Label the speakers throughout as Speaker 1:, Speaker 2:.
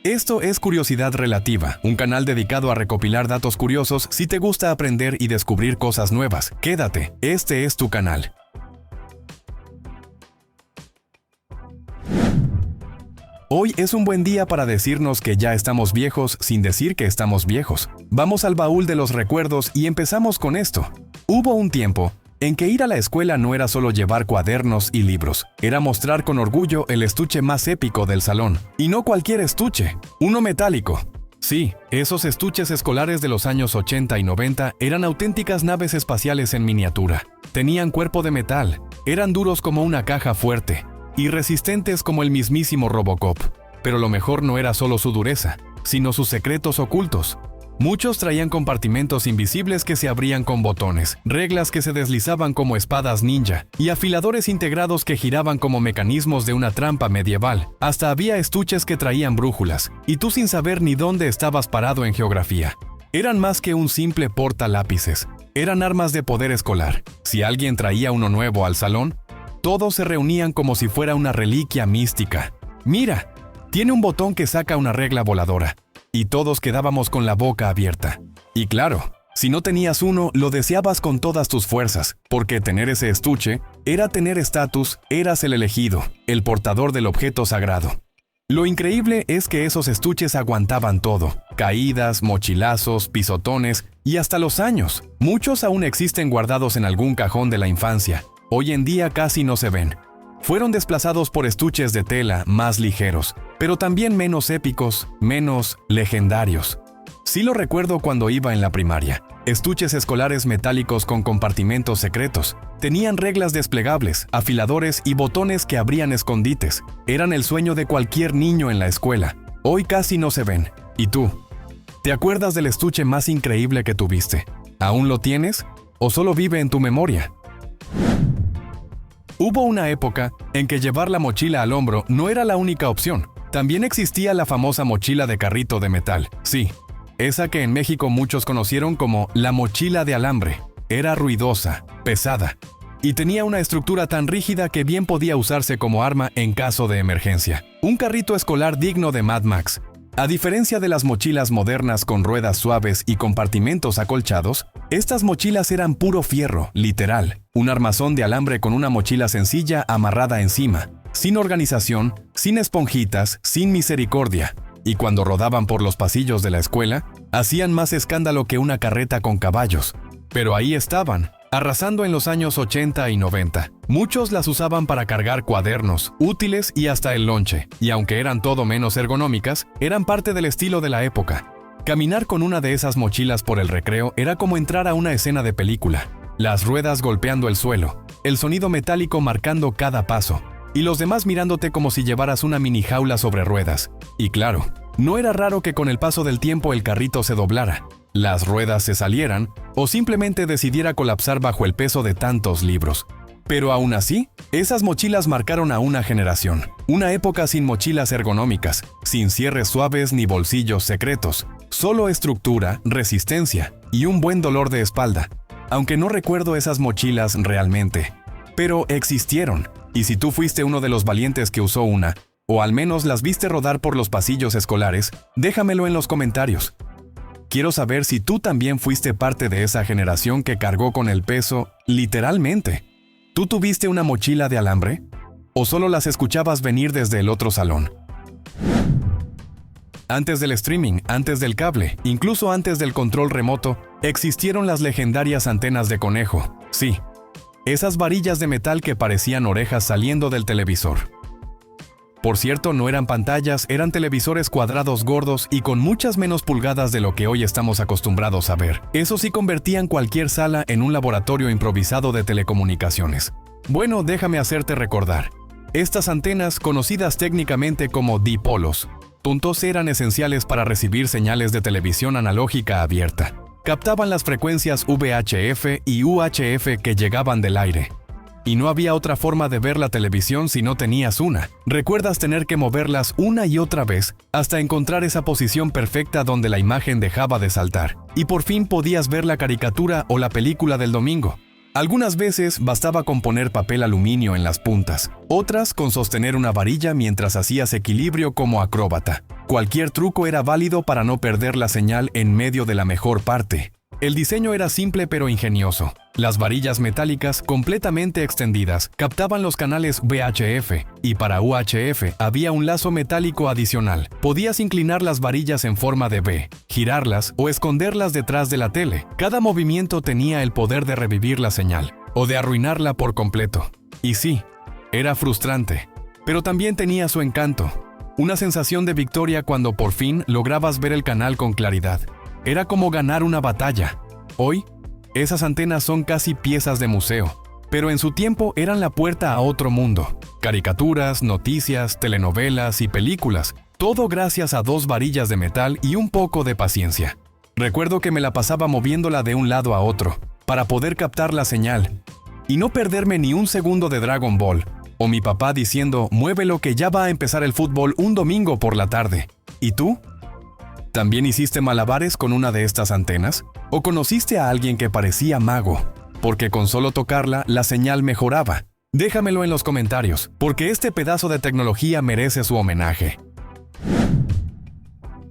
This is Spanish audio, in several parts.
Speaker 1: Esto es Curiosidad Relativa, un canal dedicado a recopilar datos curiosos. Si te gusta aprender y descubrir cosas nuevas, quédate, este es tu canal. Hoy es un buen día para decirnos que ya estamos viejos sin decir que estamos viejos. Vamos al baúl de los recuerdos y empezamos con esto. Hubo un tiempo en que ir a la escuela no era solo llevar cuadernos y libros, era mostrar con orgullo el estuche más épico del salón. Y no cualquier estuche, uno metálico. Sí, esos estuches escolares de los años 80 y 90 eran auténticas naves espaciales en miniatura. Tenían cuerpo de metal, eran duros como una caja fuerte, y resistentes como el mismísimo Robocop. Pero lo mejor no era solo su dureza, sino sus secretos ocultos. Muchos traían compartimentos invisibles que se abrían con botones, reglas que se deslizaban como espadas ninja, y afiladores integrados que giraban como mecanismos de una trampa medieval. Hasta había estuches que traían brújulas, y tú sin saber ni dónde estabas parado en geografía. Eran más que un simple portalápices, eran armas de poder escolar. Si alguien traía uno nuevo al salón, todos se reunían como si fuera una reliquia mística. ¡Mira! Tiene un botón que saca una regla voladora. Y todos quedábamos con la boca abierta. Y claro, si no tenías uno, lo deseabas con todas tus fuerzas, porque tener ese estuche era tener estatus, eras el elegido, el portador del objeto sagrado. Lo increíble es que esos estuches aguantaban todo, caídas, mochilazos, pisotones y hasta los años. Muchos aún existen guardados en algún cajón de la infancia. Hoy en día casi no se ven. Fueron desplazados por estuches de tela más ligeros, pero también menos épicos, menos legendarios. Sí lo recuerdo cuando iba en la primaria. Estuches escolares metálicos con compartimentos secretos. Tenían reglas desplegables, afiladores y botones que abrían escondites. Eran el sueño de cualquier niño en la escuela. Hoy casi no se ven. ¿Y tú? ¿Te acuerdas del estuche más increíble que tuviste? ¿Aún lo tienes? ¿O solo vive en tu memoria? Hubo una época en que llevar la mochila al hombro no era la única opción. También existía la famosa mochila de carrito de metal. Sí, esa que en México muchos conocieron como la mochila de alambre. Era ruidosa, pesada, y tenía una estructura tan rígida que bien podía usarse como arma en caso de emergencia. Un carrito escolar digno de Mad Max. A diferencia de las mochilas modernas con ruedas suaves y compartimentos acolchados, estas mochilas eran puro fierro, literal. Un armazón de alambre con una mochila sencilla amarrada encima, sin organización, sin esponjitas, sin misericordia. Y cuando rodaban por los pasillos de la escuela, hacían más escándalo que una carreta con caballos. Pero ahí estaban, arrasando en los años 80 y 90. Muchos las usaban para cargar cuadernos, útiles y hasta el lonche. Y aunque eran todo menos ergonómicas, eran parte del estilo de la época. Caminar con una de esas mochilas por el recreo era como entrar a una escena de película. Las ruedas golpeando el suelo, el sonido metálico marcando cada paso, y los demás mirándote como si llevaras una mini jaula sobre ruedas. Y claro, no era raro que con el paso del tiempo el carrito se doblara, las ruedas se salieran o simplemente decidiera colapsar bajo el peso de tantos libros. Pero aún así, esas mochilas marcaron a una generación. Una época sin mochilas ergonómicas, sin cierres suaves ni bolsillos secretos. Solo estructura, resistencia y un buen dolor de espalda. Aunque no recuerdo esas mochilas realmente. Pero existieron. Y si tú fuiste uno de los valientes que usó una, o al menos las viste rodar por los pasillos escolares, déjamelo en los comentarios. Quiero saber si tú también fuiste parte de esa generación que cargó con el peso, literalmente. ¿Tú tuviste una mochila de alambre? ¿O solo las escuchabas venir desde el otro salón? Antes del streaming, antes del cable, incluso antes del control remoto, existieron las legendarias antenas de conejo. Sí, esas varillas de metal que parecían orejas saliendo del televisor. Por cierto, no eran pantallas, eran televisores cuadrados gordos y con muchas menos pulgadas de lo que hoy estamos acostumbrados a ver. Eso sí convertían cualquier sala en un laboratorio improvisado de telecomunicaciones. Bueno, déjame hacerte recordar. Estas antenas, conocidas técnicamente como dipolos, puntos eran esenciales para recibir señales de televisión analógica abierta. Captaban las frecuencias VHF y UHF que llegaban del aire. Y no había otra forma de ver la televisión si no tenías una. Recuerdas tener que moverlas una y otra vez hasta encontrar esa posición perfecta donde la imagen dejaba de saltar. Y por fin podías ver la caricatura o la película del domingo. Algunas veces bastaba con poner papel aluminio en las puntas, otras con sostener una varilla mientras hacías equilibrio como acróbata. Cualquier truco era válido para no perder la señal en medio de la mejor parte. El diseño era simple pero ingenioso. Las varillas metálicas completamente extendidas captaban los canales VHF y para UHF había un lazo metálico adicional. Podías inclinar las varillas en forma de V, girarlas o esconderlas detrás de la tele. Cada movimiento tenía el poder de revivir la señal o de arruinarla por completo. Y sí, era frustrante, pero también tenía su encanto. Una sensación de victoria cuando por fin lograbas ver el canal con claridad. Era como ganar una batalla. Hoy, esas antenas son casi piezas de museo, pero en su tiempo eran la puerta a otro mundo. Caricaturas, noticias, telenovelas y películas, todo gracias a 2 varillas de metal y un poco de paciencia. Recuerdo que me la pasaba moviéndola de un lado a otro, para poder captar la señal, y no perderme ni un segundo de Dragon Ball, o mi papá diciendo, muévelo que ya va a empezar el fútbol un domingo por la tarde. ¿Y tú? ¿También hiciste malabares con una de estas antenas? ¿O conociste a alguien que parecía mago? Porque con solo tocarla, la señal mejoraba. Déjamelo en los comentarios, porque este pedazo de tecnología merece su homenaje.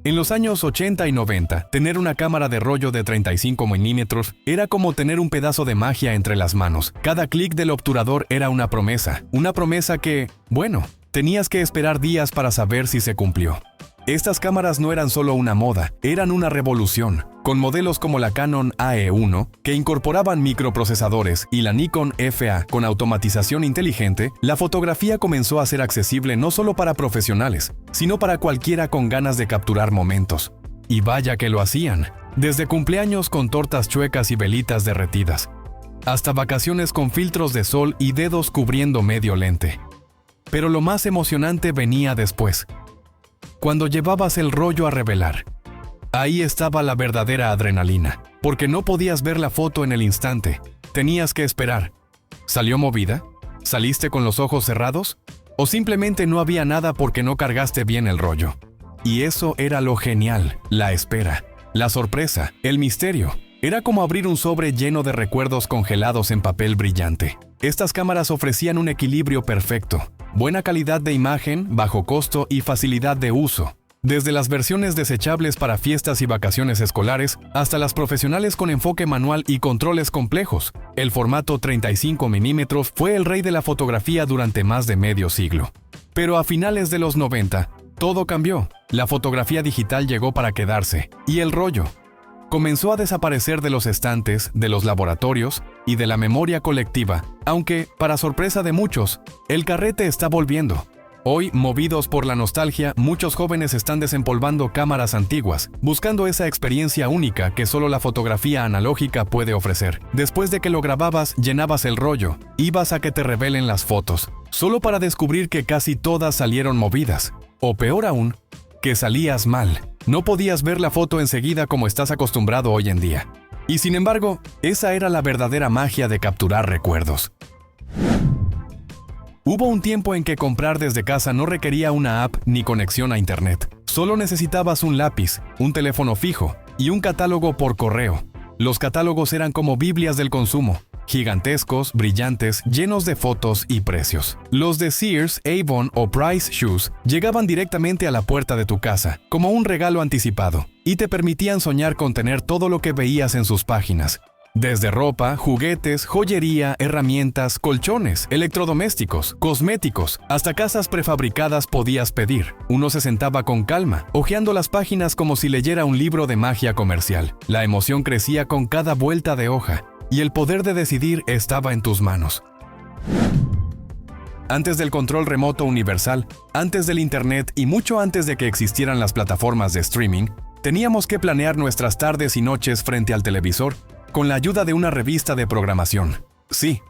Speaker 1: En los años 80 y 90, tener una cámara de rollo de 35 milímetros era como tener un pedazo de magia entre las manos. Cada clic del obturador era una promesa que, bueno, tenías que esperar días para saber si se cumplió. Estas cámaras no eran solo una moda, eran una revolución. Con modelos como la Canon AE1, que incorporaban microprocesadores, y la Nikon FA con automatización inteligente, la fotografía comenzó a ser accesible no solo para profesionales, sino para cualquiera con ganas de capturar momentos. Y vaya que lo hacían, desde cumpleaños con tortas chuecas y velitas derretidas, hasta vacaciones con filtros de sol y dedos cubriendo medio lente. Pero lo más emocionante venía después. Cuando llevabas el rollo a revelar. Ahí estaba la verdadera adrenalina, porque no podías ver la foto en el instante. Tenías que esperar. ¿Salió movida? ¿Saliste con los ojos cerrados? ¿O simplemente no había nada porque no cargaste bien el rollo? Y eso era lo genial, la espera, la sorpresa, el misterio. Era como abrir un sobre lleno de recuerdos congelados en papel brillante. Estas cámaras ofrecían un equilibrio perfecto. Buena calidad de imagen, bajo costo y facilidad de uso. Desde las versiones desechables para fiestas y vacaciones escolares hasta las profesionales con enfoque manual y controles complejos, el formato 35 milímetros fue el rey de la fotografía durante más de medio siglo. Pero a finales de los 90, todo cambió. La fotografía digital llegó para quedarse, y el rollo comenzó a desaparecer de los estantes, de los laboratorios y de la memoria colectiva, aunque, para sorpresa de muchos, el carrete está volviendo. Hoy, movidos por la nostalgia, muchos jóvenes están desempolvando cámaras antiguas, buscando esa experiencia única que solo la fotografía analógica puede ofrecer. Después de que lo grababas, llenabas el rollo, ibas a que te revelen las fotos, solo para descubrir que casi todas salieron movidas. O peor aún, que salías mal. No podías ver la foto enseguida como estás acostumbrado hoy en día. Y sin embargo, esa era la verdadera magia de capturar recuerdos. Hubo un tiempo en que comprar desde casa no requería una app ni conexión a internet. Solo necesitabas un lápiz, un teléfono fijo y un catálogo por correo. Los catálogos eran como Biblias del consumo, gigantescos, brillantes, llenos de fotos y precios. Los de Sears, Avon o Price Shoes llegaban directamente a la puerta de tu casa, como un regalo anticipado, y te permitían soñar con tener todo lo que veías en sus páginas. Desde ropa, juguetes, joyería, herramientas, colchones, electrodomésticos, cosméticos, hasta casas prefabricadas podías pedir. Uno se sentaba con calma, hojeando las páginas como si leyera un libro de magia comercial. La emoción crecía con cada vuelta de hoja, y el poder de decidir estaba en tus manos. Antes del control remoto universal, antes del internet y mucho antes de que existieran las plataformas de streaming, teníamos que planear nuestras tardes y noches frente al televisor con la ayuda de una revista de programación. Sí,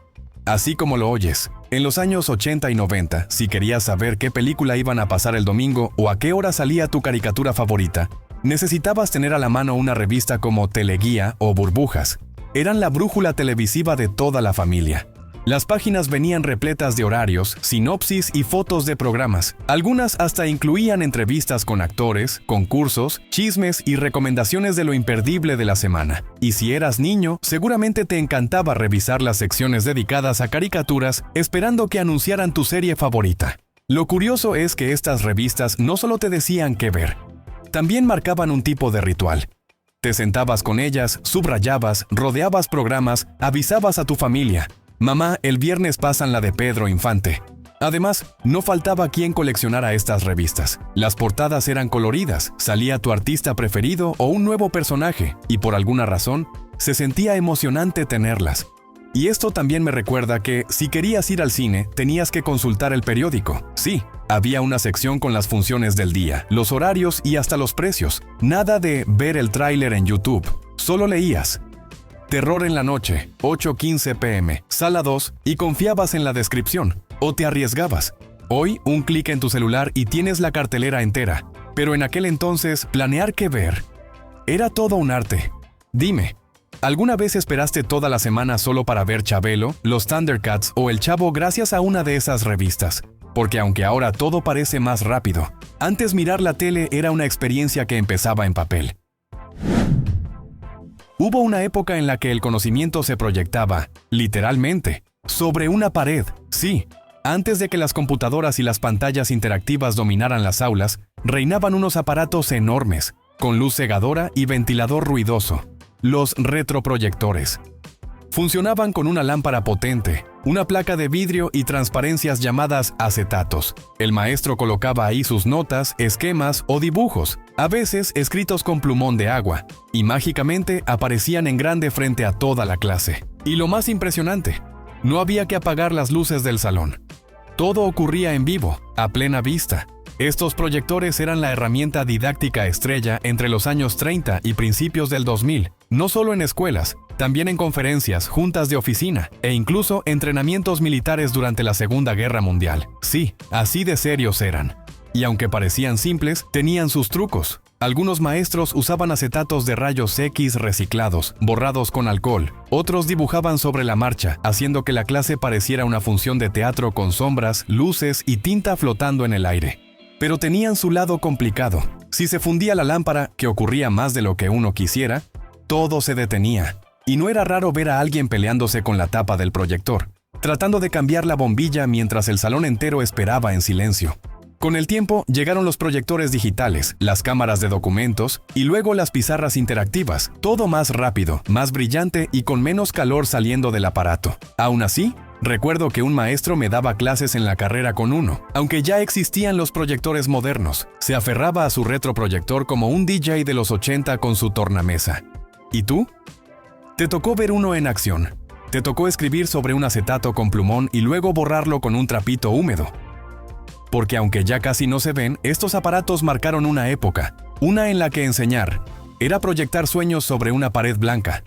Speaker 1: así como lo oyes. En los años 80 y 90, si querías saber qué película iban a pasar el domingo o a qué hora salía tu caricatura favorita, necesitabas tener a la mano una revista como Teleguía o Burbujas. Eran la brújula televisiva de toda la familia. Las páginas venían repletas de horarios, sinopsis y fotos de programas. Algunas hasta incluían entrevistas con actores, concursos, chismes y recomendaciones de lo imperdible de la semana. Y si eras niño, seguramente te encantaba revisar las secciones dedicadas a caricaturas esperando que anunciaran tu serie favorita. Lo curioso es que estas revistas no solo te decían qué ver, también marcaban un tipo de ritual. Te sentabas con ellas, subrayabas, rodeabas programas, avisabas a tu familia. Mamá, el viernes pasan la de Pedro Infante. Además, no faltaba quien coleccionara estas revistas. Las portadas eran coloridas, salía tu artista preferido o un nuevo personaje, y por alguna razón, se sentía emocionante tenerlas. Y esto también me recuerda que, si querías ir al cine, tenías que consultar el periódico. Sí, había una sección con las funciones del día, los horarios y hasta los precios. Nada de ver el tráiler en YouTube, solo leías. Terror en la noche, 8:15 p.m., sala 2, y confiabas en la descripción, o te arriesgabas. Hoy, un clic en tu celular y tienes la cartelera entera, pero en aquel entonces, planear qué ver era todo un arte. Dime, ¿alguna vez esperaste toda la semana solo para ver Chabelo, los Thundercats o El Chavo gracias a una de esas revistas? Porque aunque ahora todo parece más rápido, antes mirar la tele era una experiencia que empezaba en papel. Hubo una época en la que el conocimiento se proyectaba, literalmente, sobre una pared. Sí, antes de que las computadoras y las pantallas interactivas dominaran las aulas, reinaban unos aparatos enormes, con luz cegadora y ventilador ruidoso, los retroproyectores. Funcionaban con una lámpara potente, una placa de vidrio y transparencias llamadas acetatos. El maestro colocaba ahí sus notas, esquemas o dibujos, a veces escritos con plumón de agua, y mágicamente aparecían en grande frente a toda la clase. Y lo más impresionante, no había que apagar las luces del salón. Todo ocurría en vivo, a plena vista. Estos proyectores eran la herramienta didáctica estrella entre los años 30 y principios del 2000, no solo en escuelas, también en conferencias, juntas de oficina e incluso entrenamientos militares durante la Segunda Guerra Mundial. Sí, así de serios eran. Y aunque parecían simples, tenían sus trucos. Algunos maestros usaban acetatos de rayos X reciclados, borrados con alcohol. Otros dibujaban sobre la marcha, haciendo que la clase pareciera una función de teatro con sombras, luces y tinta flotando en el aire. Pero tenían su lado complicado. Si se fundía la lámpara, que ocurría más de lo que uno quisiera, todo se detenía. Y no era raro ver a alguien peleándose con la tapa del proyector, tratando de cambiar la bombilla mientras el salón entero esperaba en silencio. Con el tiempo llegaron los proyectores digitales, las cámaras de documentos y luego las pizarras interactivas, todo más rápido, más brillante y con menos calor saliendo del aparato. Aún así, recuerdo que un maestro me daba clases en la carrera con uno. Aunque ya existían los proyectores modernos, se aferraba a su retroproyector como un DJ de los 80 con su tornamesa. ¿Y tú? Te tocó ver uno en acción. Te tocó escribir sobre un acetato con plumón y luego borrarlo con un trapito húmedo. Porque aunque ya casi no se ven, estos aparatos marcaron una época, una en la que enseñar era proyectar sueños sobre una pared blanca.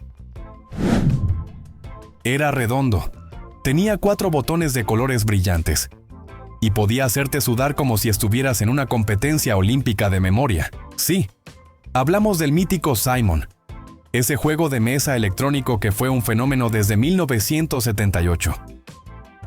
Speaker 1: Era redondo. Tenía 4 botones de colores brillantes. Y podía hacerte sudar como si estuvieras en una competencia olímpica de memoria. Sí, hablamos del mítico Simon. Ese juego de mesa electrónico que fue un fenómeno desde 1978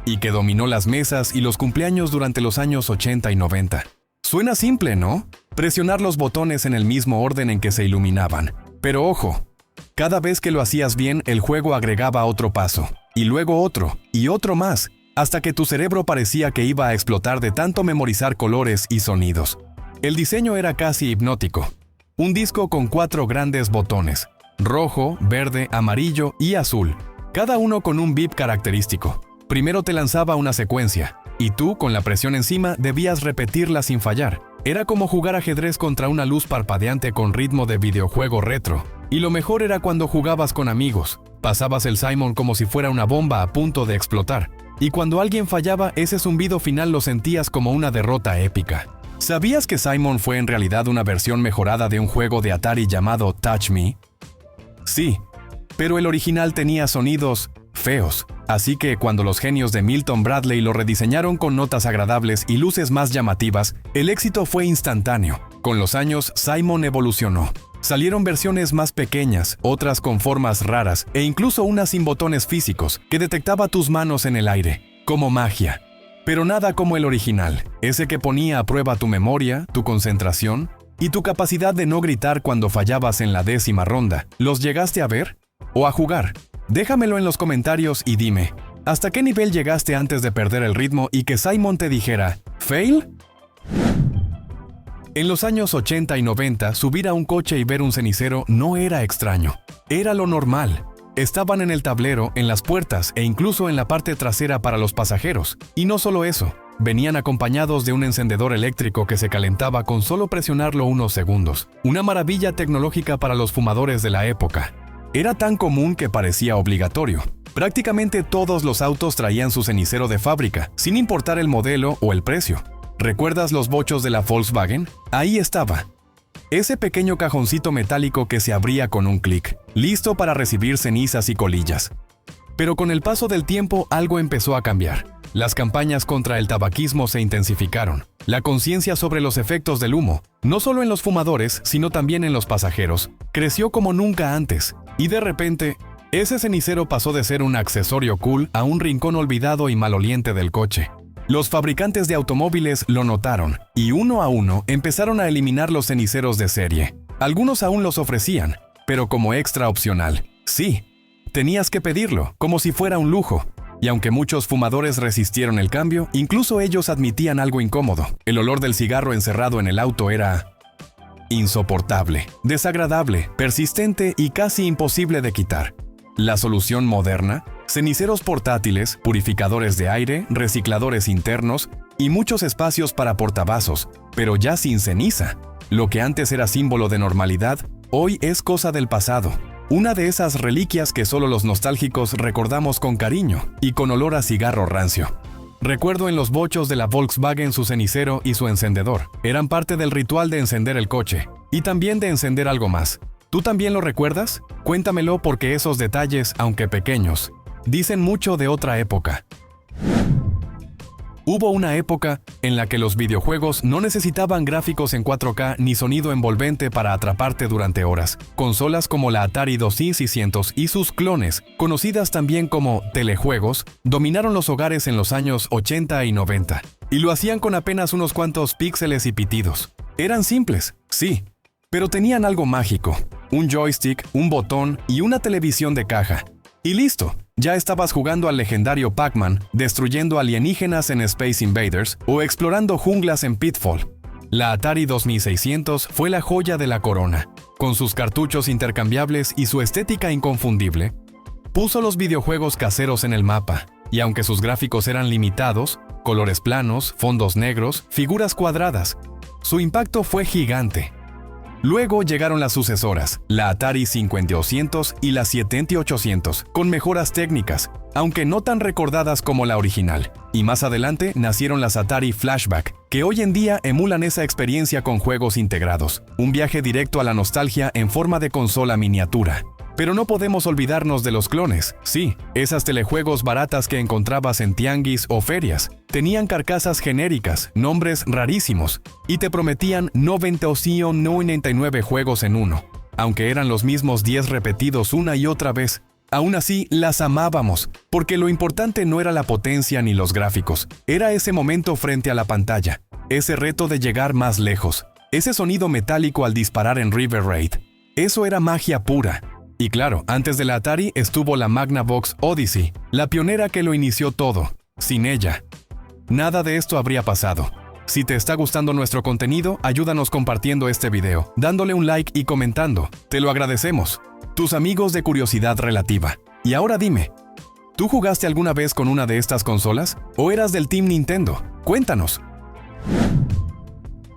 Speaker 1: y que dominó las mesas y los cumpleaños durante los años 80 y 90. Suena simple, ¿no? Presionar los botones en el mismo orden en que se iluminaban. Pero ojo, cada vez que lo hacías bien, el juego agregaba otro paso, y luego otro, y otro más, hasta que tu cerebro parecía que iba a explotar de tanto memorizar colores y sonidos. El diseño era casi hipnótico. Un disco con 4 grandes botones: rojo, verde, amarillo y azul, cada uno con un bip característico. Primero te lanzaba una secuencia, y tú, con la presión encima, debías repetirla sin fallar. Era como jugar ajedrez contra una luz parpadeante con ritmo de videojuego retro. Y lo mejor era cuando jugabas con amigos. Pasabas el Simon como si fuera una bomba a punto de explotar. Y cuando alguien fallaba, ese zumbido final lo sentías como una derrota épica. ¿Sabías que Simon fue en realidad una versión mejorada de un juego de Atari llamado Touch Me? Sí, pero el original tenía sonidos feos, así que cuando los genios de Milton Bradley lo rediseñaron con notas agradables y luces más llamativas, el éxito fue instantáneo. Con los años, Simon evolucionó. Salieron versiones más pequeñas, otras con formas raras e incluso una sin botones físicos que detectaba tus manos en el aire, como magia. Pero nada como el original, ese que ponía a prueba tu memoria, tu concentración y tu capacidad de no gritar cuando fallabas en la 10ª ronda. ¿Los llegaste a ver? ¿O a jugar? Déjamelo en los comentarios y dime, ¿hasta qué nivel llegaste antes de perder el ritmo y que Simon te dijera, ¿fail? En los años 80 y 90, subir a un coche y ver un cenicero no era extraño. Era lo normal. Estaban en el tablero, en las puertas e incluso en la parte trasera para los pasajeros. Y no solo eso, venían acompañados de un encendedor eléctrico que se calentaba con solo presionarlo unos segundos. Una maravilla tecnológica para los fumadores de la época. Era tan común que parecía obligatorio. Prácticamente todos los autos traían su cenicero de fábrica, sin importar el modelo o el precio. ¿Recuerdas los bochos de la Volkswagen? Ahí estaba. Ese pequeño cajoncito metálico que se abría con un clic, listo para recibir cenizas y colillas. Pero con el paso del tiempo algo empezó a cambiar. Las campañas contra el tabaquismo se intensificaron. La conciencia sobre los efectos del humo, no solo en los fumadores, sino también en los pasajeros, creció como nunca antes. Y de repente, ese cenicero pasó de ser un accesorio cool a un rincón olvidado y maloliente del coche. Los fabricantes de automóviles lo notaron, y uno a uno empezaron a eliminar los ceniceros de serie. Algunos aún los ofrecían, pero como extra opcional. Sí, tenías que pedirlo, como si fuera un lujo. Y aunque muchos fumadores resistieron el cambio, incluso ellos admitían algo incómodo. El olor del cigarro encerrado en el auto era insoportable, desagradable, persistente y casi imposible de quitar. La solución moderna: ceniceros portátiles, purificadores de aire, recicladores internos y muchos espacios para portavasos, pero ya sin ceniza. Lo que antes era símbolo de normalidad, hoy es cosa del pasado. Una de esas reliquias que solo los nostálgicos recordamos con cariño y con olor a cigarro rancio. Recuerdo en los bochos de la Volkswagen su cenicero y su encendedor. Eran parte del ritual de encender el coche y también de encender algo más. ¿Tú también lo recuerdas? Cuéntamelo porque esos detalles, aunque pequeños, dicen mucho de otra época. Hubo una época en la que los videojuegos no necesitaban gráficos en 4K ni sonido envolvente para atraparte durante horas. Consolas como la Atari 2600 y sus clones, conocidas también como telejuegos, dominaron los hogares en los años 80 y 90. Y lo hacían con apenas unos cuantos píxeles y pitidos. Eran simples, sí, pero tenían algo mágico. Un joystick, un botón y una televisión de caja. Y listo. Ya estabas jugando al legendario Pac-Man, destruyendo alienígenas en Space Invaders o explorando junglas en Pitfall. La Atari 2600 fue la joya de la corona. Con sus cartuchos intercambiables y su estética inconfundible, puso los videojuegos caseros en el mapa, y aunque sus gráficos eran limitados, colores planos, fondos negros, figuras cuadradas, su impacto fue gigante. Luego llegaron las sucesoras, la Atari 5200 y la 7800, con mejoras técnicas, aunque no tan recordadas como la original. Y más adelante nacieron las Atari Flashback, que hoy en día emulan esa experiencia con juegos integrados. Un viaje directo a la nostalgia en forma de consola miniatura. Pero no podemos olvidarnos de los clones. Sí, esas telejuegos baratas que encontrabas en tianguis o ferias. Tenían carcasas genéricas, nombres rarísimos, y te prometían 90 o 99 juegos en uno. Aunque eran los mismos 10 repetidos una y otra vez, aún así las amábamos, porque lo importante no era la potencia ni los gráficos, era ese momento frente a la pantalla, ese reto de llegar más lejos, ese sonido metálico al disparar en River Raid. Eso era magia pura. Y claro, antes de la Atari estuvo la Magnavox Odyssey, la pionera que lo inició todo. Sin ella, nada de esto habría pasado. Si te está gustando nuestro contenido, ayúdanos compartiendo este video, dándole un like y comentando. Te lo agradecemos. Tus amigos de Curiosidad Relativa. Y ahora dime, ¿tú jugaste alguna vez con una de estas consolas? ¿O eras del Team Nintendo? Cuéntanos.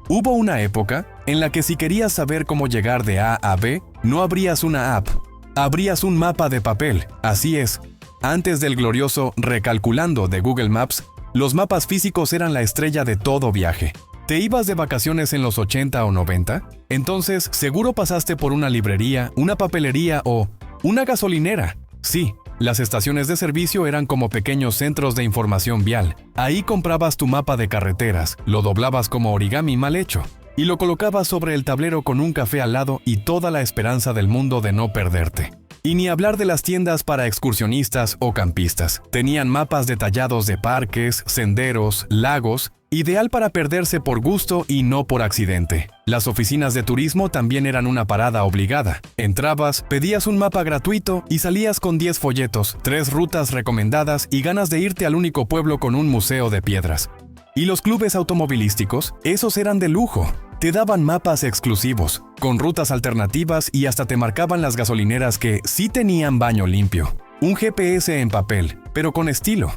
Speaker 1: Hubo una época en la que si querías saber cómo llegar de A a B, no abrías una app. Abrías un mapa de papel, así es. Antes del glorioso Recalculando de Google Maps, los mapas físicos eran la estrella de todo viaje. ¿Te ibas de vacaciones en los 80 o 90? Entonces, seguro pasaste por una librería, una papelería o una gasolinera. Sí, las estaciones de servicio eran como pequeños centros de información vial. Ahí comprabas tu mapa de carreteras, lo doblabas como origami mal hecho y lo colocabas sobre el tablero con un café al lado y toda la esperanza del mundo de no perderte. Y ni hablar de las tiendas para excursionistas o campistas. Tenían mapas detallados de parques, senderos, lagos, ideal para perderse por gusto y no por accidente. Las oficinas de turismo también eran una parada obligada. Entrabas, pedías un mapa gratuito y salías con 10 folletos, 3 rutas recomendadas y ganas de irte al único pueblo con un museo de piedras. Y los clubes automovilísticos, esos eran de lujo. Te daban mapas exclusivos, con rutas alternativas y hasta te marcaban las gasolineras que sí tenían baño limpio. Un GPS en papel, pero con estilo.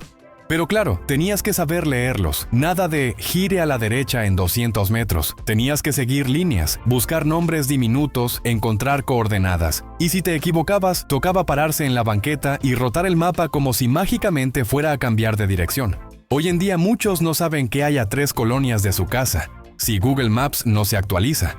Speaker 1: Pero claro, tenías que saber leerlos. Nada de gire a la derecha en 200 metros. Tenías que seguir líneas, buscar nombres diminutos, encontrar coordenadas. Y si te equivocabas, tocaba pararse en la banqueta y rotar el mapa como si mágicamente fuera a cambiar de dirección. Hoy en día muchos no saben que hay a 3 colonias de su casa, si Google Maps no se actualiza.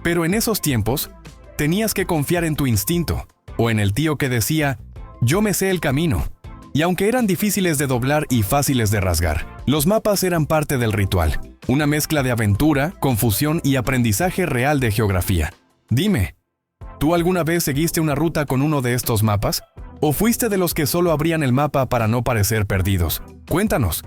Speaker 1: Pero en esos tiempos, tenías que confiar en tu instinto, o en el tío que decía, yo me sé el camino. Y aunque eran difíciles de doblar y fáciles de rasgar, los mapas eran parte del ritual, una mezcla de aventura, confusión y aprendizaje real de geografía. Dime, ¿tú alguna vez seguiste una ruta con uno de estos mapas? ¿O fuiste de los que solo abrían el mapa para no parecer perdidos? Cuéntanos.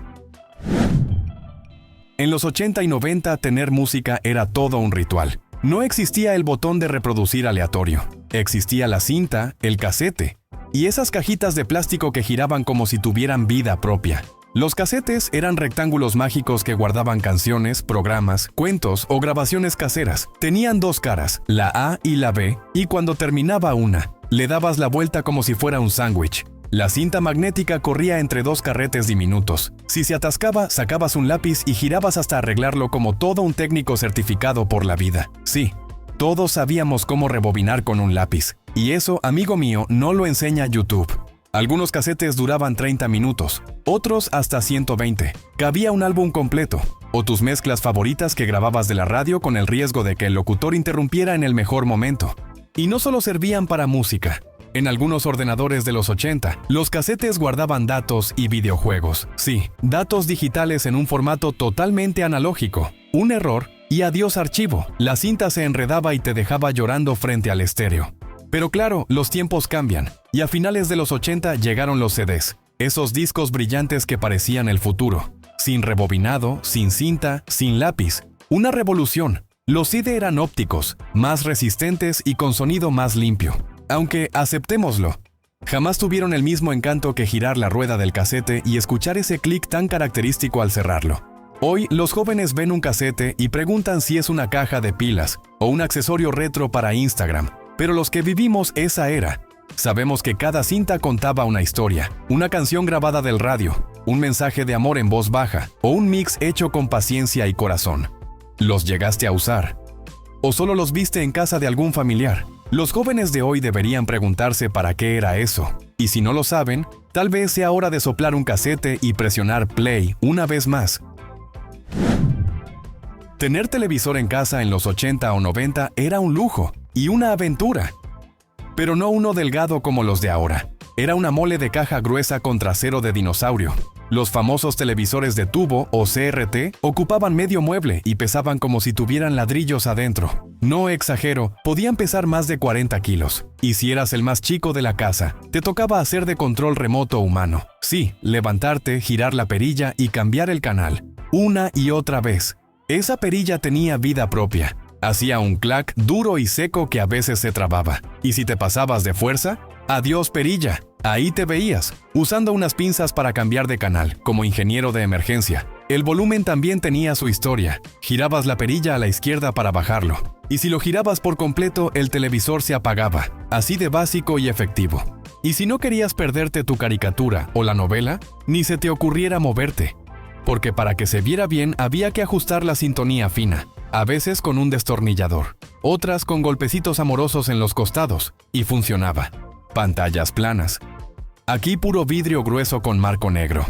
Speaker 1: En los 80 y 90 tener música era todo un ritual. No existía el botón de reproducir aleatorio. Existía la cinta, el casete, y esas cajitas de plástico que giraban como si tuvieran vida propia. Los casetes eran rectángulos mágicos que guardaban canciones, programas, cuentos o grabaciones caseras. Tenían 2 caras, la A y la B, y cuando terminaba una, le dabas la vuelta como si fuera un sándwich. La cinta magnética corría entre 2 carretes diminutos. Si se atascaba, sacabas un lápiz y girabas hasta arreglarlo como todo un técnico certificado por la vida. Sí, todos sabíamos cómo rebobinar con un lápiz. Y eso, amigo mío, no lo enseña YouTube. Algunos casetes duraban 30 minutos, otros hasta 120. Cabía un álbum completo, o tus mezclas favoritas que grababas de la radio con el riesgo de que el locutor interrumpiera en el mejor momento. Y no solo servían para música. En algunos ordenadores de los 80, los casetes guardaban datos y videojuegos. Sí, datos digitales en un formato totalmente analógico. Un error y adiós archivo. La cinta se enredaba y te dejaba llorando frente al estéreo. Pero claro, los tiempos cambian, y a finales de los 80 llegaron los CDs, esos discos brillantes que parecían el futuro. Sin rebobinado, sin cinta, sin lápiz. Una revolución. Los CD eran ópticos, más resistentes y con sonido más limpio. Aunque, aceptémoslo, jamás tuvieron el mismo encanto que girar la rueda del casete y escuchar ese clic tan característico al cerrarlo. Hoy, los jóvenes ven un casete y preguntan si es una caja de pilas o un accesorio retro para Instagram. Pero los que vivimos esa era, sabemos que cada cinta contaba una historia, una canción grabada del radio, un mensaje de amor en voz baja o un mix hecho con paciencia y corazón. ¿Los llegaste a usar? ¿O solo los viste en casa de algún familiar? Los jóvenes de hoy deberían preguntarse para qué era eso. Y si no lo saben, tal vez sea hora de soplar un casete y presionar play una vez más. Tener televisor en casa en los 80 o 90 era un lujo y una aventura. Pero no uno delgado como los de ahora. Era una mole de caja gruesa con trasero de dinosaurio. Los famosos televisores de tubo o CRT ocupaban medio mueble y pesaban como si tuvieran ladrillos adentro. No exagero, podían pesar más de 40 kilos. Y si eras el más chico de la casa, te tocaba hacer de control remoto humano. Sí, levantarte, girar la perilla y cambiar el canal. Una y otra vez. Esa perilla tenía vida propia. Hacía un clac duro y seco que a veces se trababa. Y si te pasabas de fuerza, adiós perilla. Ahí te veías, usando unas pinzas para cambiar de canal, como ingeniero de emergencia. El volumen también tenía su historia. Girabas la perilla a la izquierda para bajarlo. Y si lo girabas por completo, el televisor se apagaba. Así de básico y efectivo. Y si no querías perderte tu caricatura o la novela, ni se te ocurriera moverte. Porque para que se viera bien había que ajustar la sintonía fina. A veces con un destornillador. Otras con golpecitos amorosos en los costados. Y funcionaba. Pantallas planas. Aquí puro vidrio grueso con marco negro.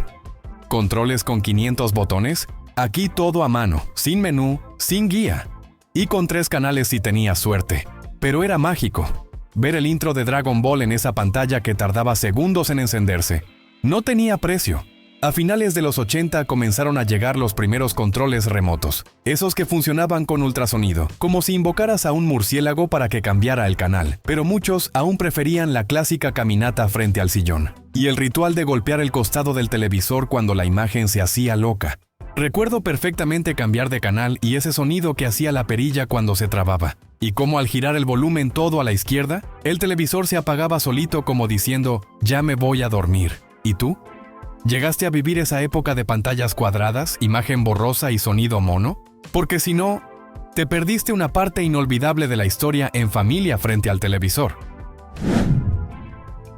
Speaker 1: Controles con 500 botones. Aquí todo a mano, sin menú, sin guía. Y con 3 canales si tenías suerte. Pero era mágico. Ver el intro de Dragon Ball en esa pantalla que tardaba segundos en encenderse. No tenía precio. A finales de los 80 comenzaron a llegar los primeros controles remotos, esos que funcionaban con ultrasonido, como si invocaras a un murciélago para que cambiara el canal, pero muchos aún preferían la clásica caminata frente al sillón, y el ritual de golpear el costado del televisor cuando la imagen se hacía loca. Recuerdo perfectamente cambiar de canal y ese sonido que hacía la perilla cuando se trababa, y cómo al girar el volumen todo a la izquierda, el televisor se apagaba solito como diciendo, ya me voy a dormir. ¿Y tú? ¿Llegaste a vivir esa época de pantallas cuadradas, imagen borrosa y sonido mono? Porque si no, te perdiste una parte inolvidable de la historia en familia frente al televisor.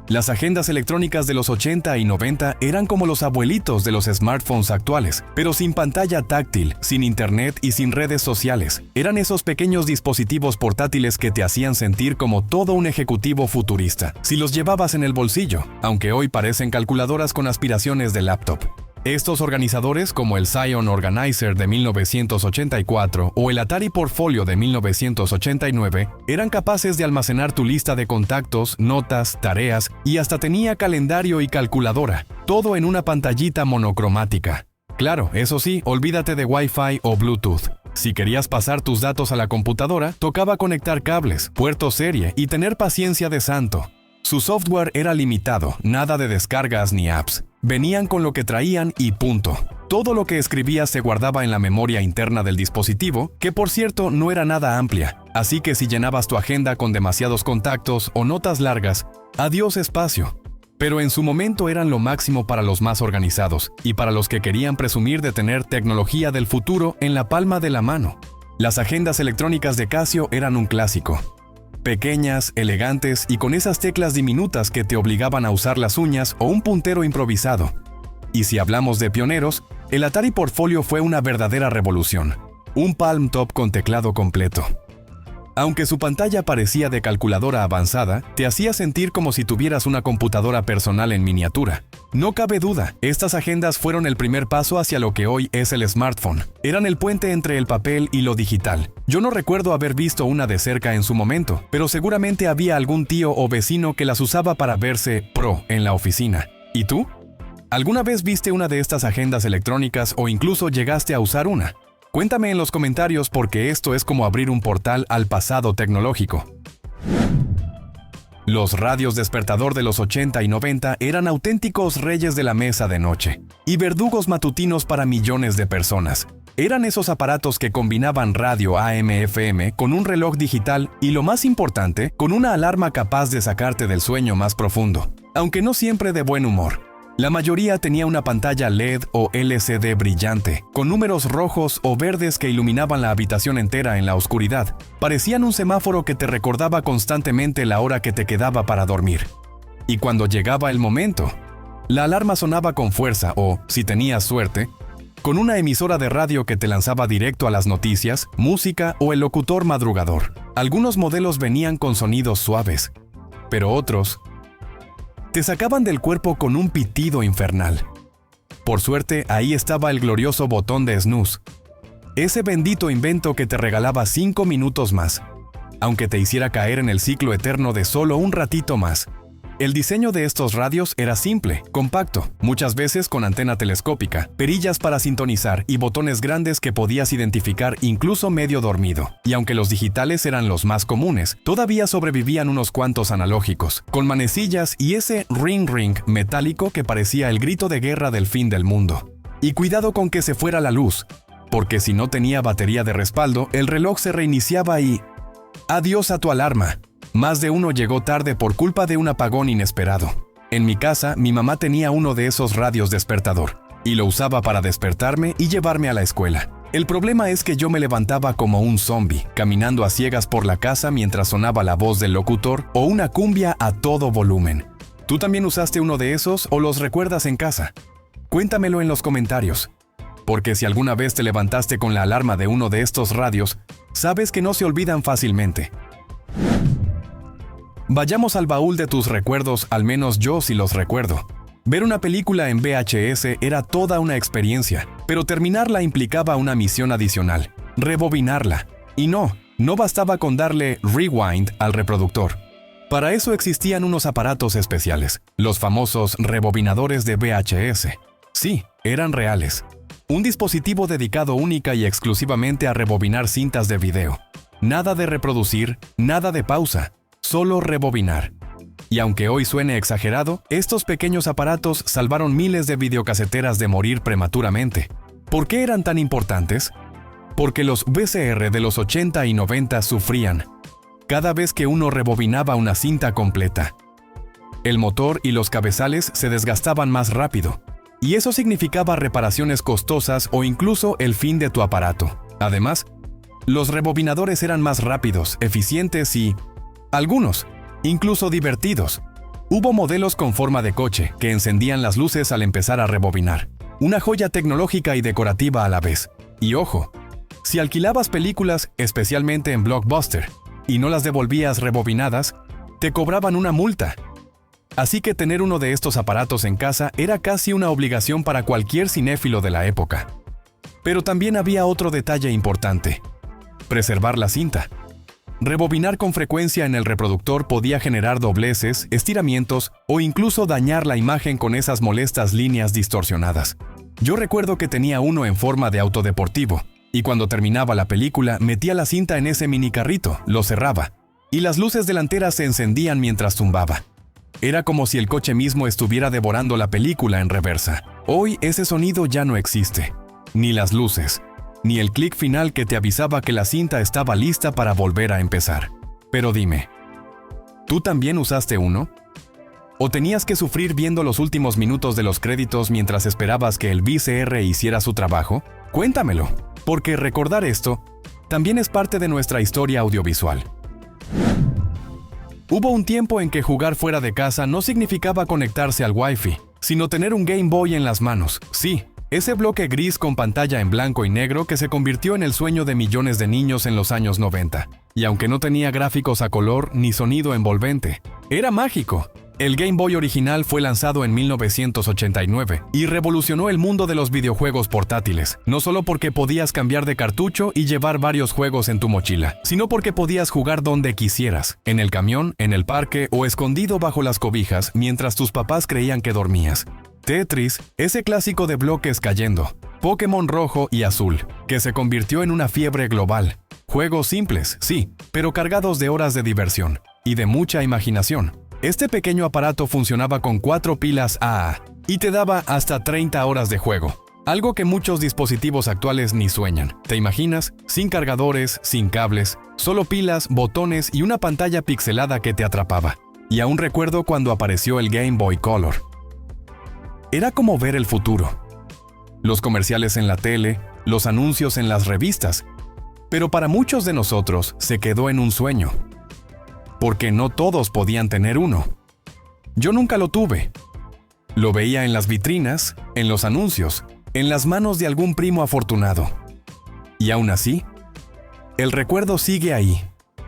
Speaker 1: Las agendas electrónicas de los 80 y 90 eran como los abuelitos de los smartphones actuales, pero sin pantalla táctil, sin internet y sin redes sociales. Eran esos pequeños dispositivos portátiles que te hacían sentir como todo un ejecutivo futurista, si los llevabas en el bolsillo, aunque hoy parecen calculadoras con aspiraciones de laptop. Estos organizadores, como el Psion Organizer de 1984 o el Atari Portfolio de 1989, eran capaces de almacenar tu lista de contactos, notas, tareas y hasta tenía calendario y calculadora, todo en una pantallita monocromática. Claro, eso sí, olvídate de Wi-Fi o Bluetooth. Si querías pasar tus datos a la computadora, tocaba conectar cables, puertos serie y tener paciencia de santo. Su software era limitado, nada de descargas ni apps. Venían con lo que traían y punto. Todo lo que escribías se guardaba en la memoria interna del dispositivo, que por cierto no era nada amplia, así que si llenabas tu agenda con demasiados contactos o notas largas, adiós espacio. Pero en su momento eran lo máximo para los más organizados y para los que querían presumir de tener tecnología del futuro en la palma de la mano. Las agendas electrónicas de Casio eran un clásico. Pequeñas, elegantes y con esas teclas diminutas que te obligaban a usar las uñas o un puntero improvisado. Y si hablamos de pioneros, el Atari Portfolio fue una verdadera revolución. Un Palm Top con teclado completo. Aunque su pantalla parecía de calculadora avanzada, te hacía sentir como si tuvieras una computadora personal en miniatura. No cabe duda, estas agendas fueron el primer paso hacia lo que hoy es el smartphone. Eran el puente entre el papel y lo digital. Yo no recuerdo haber visto una de cerca en su momento, pero seguramente había algún tío o vecino que las usaba para verse pro en la oficina. ¿Y tú? ¿Alguna vez viste una de estas agendas electrónicas o incluso llegaste a usar una? Cuéntame en los comentarios porque esto es como abrir un portal al pasado tecnológico. Los radios despertador de los 80 y 90 eran auténticos reyes de la mesa de noche y verdugos matutinos para millones de personas. Eran esos aparatos que combinaban radio AM/FM con un reloj digital y, lo más importante, con una alarma capaz de sacarte del sueño más profundo, aunque no siempre de buen humor. La mayoría tenía una pantalla LED o LCD brillante, con números rojos o verdes que iluminaban la habitación entera en la oscuridad. Parecían un semáforo que te recordaba constantemente la hora que te quedaba para dormir. Y cuando llegaba el momento, la alarma sonaba con fuerza o, si tenías suerte, con una emisora de radio que te lanzaba directo a las noticias, música o el locutor madrugador. Algunos modelos venían con sonidos suaves, pero otros te sacaban del cuerpo con un pitido infernal. Por suerte, ahí estaba el glorioso botón de snooze. Ese bendito invento que te regalaba 5 minutos más, aunque te hiciera caer en el ciclo eterno de solo un ratito más. El diseño de estos radios era simple, compacto, muchas veces con antena telescópica, perillas para sintonizar y botones grandes que podías identificar incluso medio dormido. Y aunque los digitales eran los más comunes, todavía sobrevivían unos cuantos analógicos, con manecillas y ese ring ring metálico que parecía el grito de guerra del fin del mundo. Y cuidado con que se fuera la luz, porque si no tenía batería de respaldo, el reloj se reiniciaba y adiós a tu alarma. Más de uno llegó tarde por culpa de un apagón inesperado. En mi casa, mi mamá tenía uno de esos radios despertador, y lo usaba para despertarme y llevarme a la escuela. El problema es que yo me levantaba como un zombie, caminando a ciegas por la casa mientras sonaba la voz del locutor o una cumbia a todo volumen. ¿Tú también usaste uno de esos o los recuerdas en casa? Cuéntamelo en los comentarios. Porque si alguna vez te levantaste con la alarma de uno de estos radios, sabes que no se olvidan fácilmente. Vayamos al baúl de tus recuerdos, al menos yo sí los recuerdo. Ver una película en VHS era toda una experiencia, pero terminarla implicaba una misión adicional, rebobinarla. Y no bastaba con darle rewind al reproductor. Para eso existían unos aparatos especiales, los famosos rebobinadores de VHS. Sí, eran reales. Un dispositivo dedicado única y exclusivamente a rebobinar cintas de video. Nada de reproducir, nada de pausa, solo rebobinar. Y aunque hoy suene exagerado, estos pequeños aparatos salvaron miles de videocaseteras de morir prematuramente. ¿Por qué eran tan importantes? Porque los VCR de los 80 y 90 sufrían cada vez que uno rebobinaba una cinta completa. El motor y los cabezales se desgastaban más rápido, y eso significaba reparaciones costosas o incluso el fin de tu aparato. Además, los rebobinadores eran más rápidos, eficientes y, algunos, incluso divertidos. Hubo modelos con forma de coche que encendían las luces al empezar a rebobinar. Una joya tecnológica y decorativa a la vez. Y ojo, si alquilabas películas, especialmente en Blockbuster, y no las devolvías rebobinadas, te cobraban una multa. Así que tener uno de estos aparatos en casa era casi una obligación para cualquier cinéfilo de la época. Pero también había otro detalle importante: preservar la cinta. Rebobinar con frecuencia en el reproductor podía generar dobleces, estiramientos o incluso dañar la imagen con esas molestas líneas distorsionadas. Yo recuerdo que tenía uno en forma de auto deportivo, y cuando terminaba la película metía la cinta en ese mini carrito, lo cerraba, y las luces delanteras se encendían mientras zumbaba. Era como si el coche mismo estuviera devorando la película en reversa. Hoy ese sonido ya no existe. Ni las luces, ni el clic final que te avisaba que la cinta estaba lista para volver a empezar. Pero dime, ¿tú también usaste uno? ¿O tenías que sufrir viendo los últimos minutos de los créditos mientras esperabas que el VCR hiciera su trabajo? Cuéntamelo, porque recordar esto también es parte de nuestra historia audiovisual. Hubo un tiempo en que jugar fuera de casa no significaba conectarse al Wi-Fi, sino tener un Game Boy en las manos. Sí, ese bloque gris con pantalla en blanco y negro que se convirtió en el sueño de millones de niños en los años 90. Y aunque no tenía gráficos a color ni sonido envolvente, era mágico. El Game Boy original fue lanzado en 1989 y revolucionó el mundo de los videojuegos portátiles, no solo porque podías cambiar de cartucho y llevar varios juegos en tu mochila, sino porque podías jugar donde quisieras, en el camión, en el parque o escondido bajo las cobijas mientras tus papás creían que dormías. Tetris, ese clásico de bloques cayendo, Pokémon rojo y azul, que se convirtió en una fiebre global. Juegos simples, sí, pero cargados de horas de diversión y de mucha imaginación. Este pequeño aparato funcionaba con 4 pilas AA y te daba hasta 30 horas de juego. Algo que muchos dispositivos actuales ni sueñan. ¿Te imaginas? Sin cargadores, sin cables, solo pilas, botones y una pantalla pixelada que te atrapaba. Y aún recuerdo cuando apareció el Game Boy Color. Era como ver el futuro. Los comerciales en la tele, los anuncios en las revistas. Pero para muchos de nosotros se quedó en un sueño. Porque no todos podían tener uno. Yo nunca lo tuve. Lo veía en las vitrinas, en los anuncios, en las manos de algún primo afortunado. Y aún así, el recuerdo sigue ahí,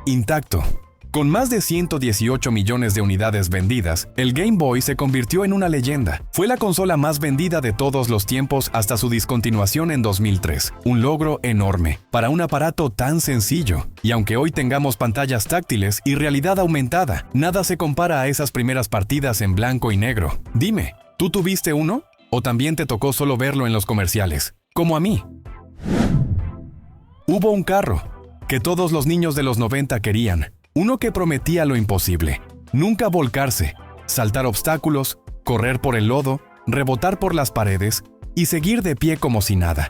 Speaker 1: intacto. Con más de 118 millones de unidades vendidas, el Game Boy se convirtió en una leyenda. Fue la consola más vendida de todos los tiempos hasta su discontinuación en 2003. Un logro enorme para un aparato tan sencillo. Y aunque hoy tengamos pantallas táctiles y realidad aumentada, nada se compara a esas primeras partidas en blanco y negro. Dime, ¿tú tuviste uno? ¿O también te tocó solo verlo en los comerciales? Como a mí. Hubo un carro que todos los niños de los 90 querían. Uno que prometía lo imposible: nunca volcarse, saltar obstáculos, correr por el lodo, rebotar por las paredes y seguir de pie como si nada.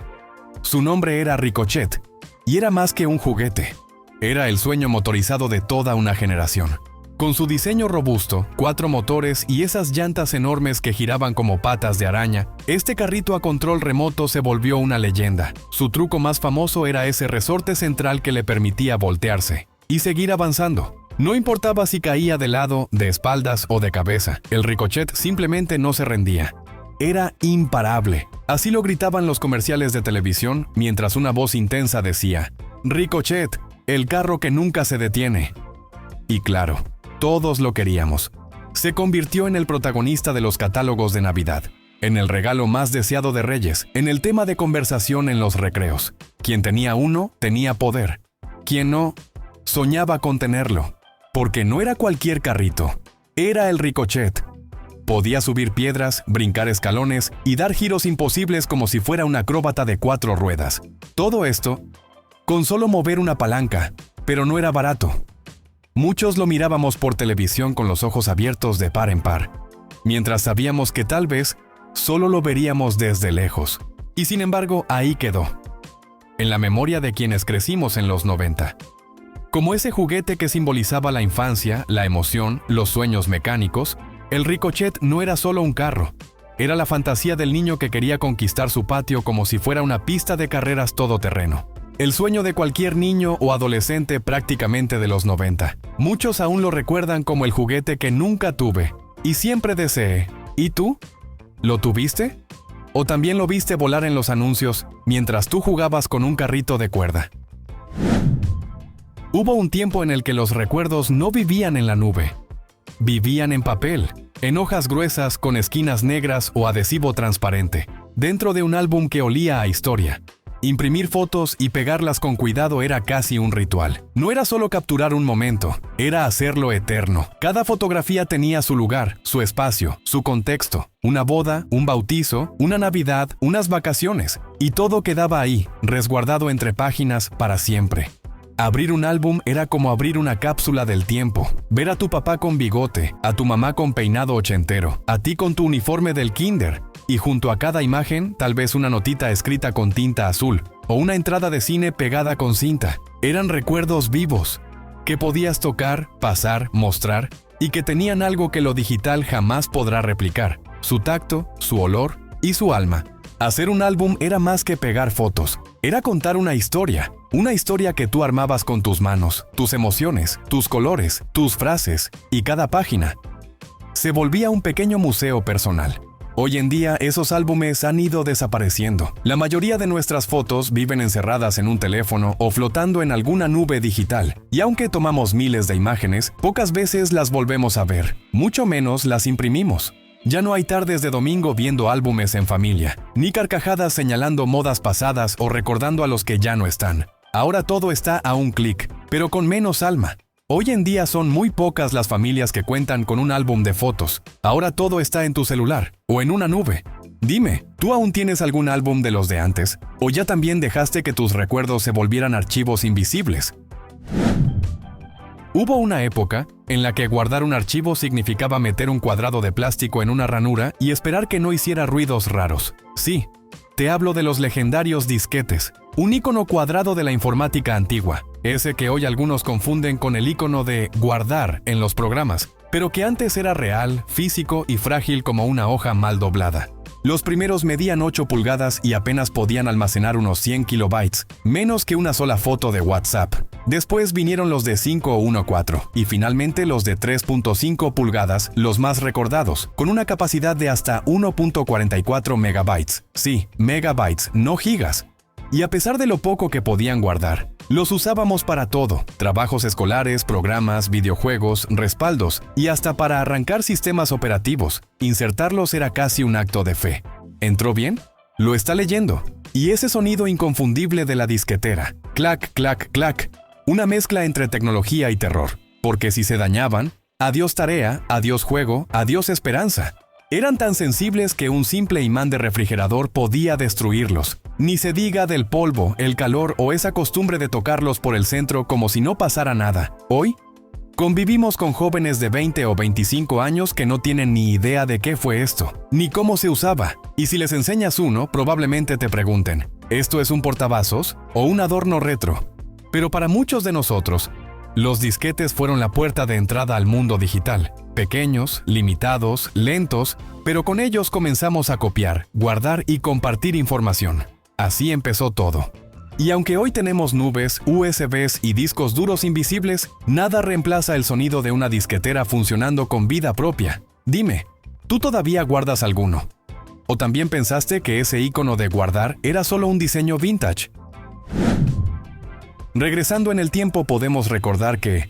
Speaker 1: Su nombre era Ricochet, y era más que un juguete. Era el sueño motorizado de toda una generación. Con su diseño robusto, 4 motores y esas llantas enormes que giraban como patas de araña, este carrito a control remoto se volvió una leyenda. Su truco más famoso era ese resorte central que le permitía voltearse y seguir avanzando. No importaba si caía de lado, de espaldas o de cabeza, el Ricochet simplemente no se rendía. Era imparable. Así lo gritaban los comerciales de televisión, mientras una voz intensa decía: «Ricochet, el carro que nunca se detiene». Y claro, todos lo queríamos. Se convirtió en el protagonista de los catálogos de Navidad, en el regalo más deseado de Reyes, en el tema de conversación en los recreos. Quien tenía uno, tenía poder. Quien no, soñaba con tenerlo, porque no era cualquier carrito, era el Ricochet. Podía subir piedras, brincar escalones y dar giros imposibles como si fuera un acróbata de 4 ruedas. Todo esto con solo mover una palanca, pero no era barato. Muchos lo mirábamos por televisión con los ojos abiertos de par en par, mientras sabíamos que tal vez solo lo veríamos desde lejos. Y sin embargo, ahí quedó, en la memoria de quienes crecimos en los 90. Como ese juguete que simbolizaba la infancia, la emoción, los sueños mecánicos, el Ricochet no era solo un carro. Era la fantasía del niño que quería conquistar su patio como si fuera una pista de carreras todoterreno. El sueño de cualquier niño o adolescente prácticamente de los 90. Muchos aún lo recuerdan como el juguete que nunca tuve y siempre deseé. ¿Y tú? ¿Lo tuviste? ¿O también lo viste volar en los anuncios mientras tú jugabas con un carrito de cuerda? Hubo un tiempo en el que los recuerdos no vivían en la nube. Vivían en papel, en hojas gruesas con esquinas negras o adhesivo transparente, dentro de un álbum que olía a historia. Imprimir fotos y pegarlas con cuidado era casi un ritual. No era solo capturar un momento, era hacerlo eterno. Cada fotografía tenía su lugar, su espacio, su contexto. Una boda, un bautizo, una Navidad, unas vacaciones. Y todo quedaba ahí, resguardado entre páginas para siempre. Abrir un álbum era como abrir una cápsula del tiempo. Ver a tu papá con bigote, a tu mamá con peinado ochentero, a ti con tu uniforme del kinder. Y junto a cada imagen, tal vez una notita escrita con tinta azul, o una entrada de cine pegada con cinta. Eran recuerdos vivos, que podías tocar, pasar, mostrar, y que tenían algo que lo digital jamás podrá replicar: su tacto, su olor y su alma. Hacer un álbum era más que pegar fotos, era contar una historia que tú armabas con tus manos, tus emociones, tus colores, tus frases, y cada página se volvía un pequeño museo personal. Hoy en día esos álbumes han ido desapareciendo. La mayoría de nuestras fotos viven encerradas en un teléfono o flotando en alguna nube digital, y aunque tomamos miles de imágenes, pocas veces las volvemos a ver, mucho menos las imprimimos. Ya no hay tardes de domingo viendo álbumes en familia, ni carcajadas señalando modas pasadas o recordando a los que ya no están. Ahora todo está a un clic, pero con menos alma. Hoy en día son muy pocas las familias que cuentan con un álbum de fotos. Ahora todo está en tu celular o en una nube. Dime, ¿tú aún tienes algún álbum de los de antes? ¿O ya también dejaste que tus recuerdos se volvieran archivos invisibles? Hubo una época en la que guardar un archivo significaba meter un cuadrado de plástico en una ranura y esperar que no hiciera ruidos raros. Sí, te hablo de los legendarios disquetes, un icono cuadrado de la informática antigua, ese que hoy algunos confunden con el icono de guardar en los programas, pero que antes era real, físico y frágil como una hoja mal doblada. Los primeros medían 8 pulgadas y apenas podían almacenar unos 100 kilobytes, menos que una sola foto de WhatsApp. Después vinieron los de 5.14 y finalmente los de 3.5 pulgadas, los más recordados, con una capacidad de hasta 1.44 megabytes. Sí, megabytes, no gigas. Y a pesar de lo poco que podían guardar, los usábamos para todo: trabajos escolares, programas, videojuegos, respaldos y hasta para arrancar sistemas operativos. Insertarlos era casi un acto de fe. ¿Entró bien? Lo está leyendo. Y ese sonido inconfundible de la disquetera. Clac, clac, clac. Una mezcla entre tecnología y terror. Porque si se dañaban, adiós tarea, adiós juego, adiós esperanza. Eran tan sensibles que un simple imán de refrigerador podía destruirlos. Ni se diga del polvo, el calor o esa costumbre de tocarlos por el centro como si no pasara nada. Hoy, convivimos con jóvenes de 20 o 25 años que no tienen ni idea de qué fue esto, ni cómo se usaba. Y si les enseñas uno, probablemente te pregunten: ¿esto es un portavasos o un adorno retro? Pero para muchos de nosotros, los disquetes fueron la puerta de entrada al mundo digital. Pequeños, limitados, lentos, pero con ellos comenzamos a copiar, guardar y compartir información. Así empezó todo. Y aunque hoy tenemos nubes, USBs y discos duros invisibles, nada reemplaza el sonido de una disquetera funcionando con vida propia. Dime, ¿tú todavía guardas alguno? ¿O también pensaste que ese icono de guardar era solo un diseño vintage? Regresando en el tiempo, podemos recordar que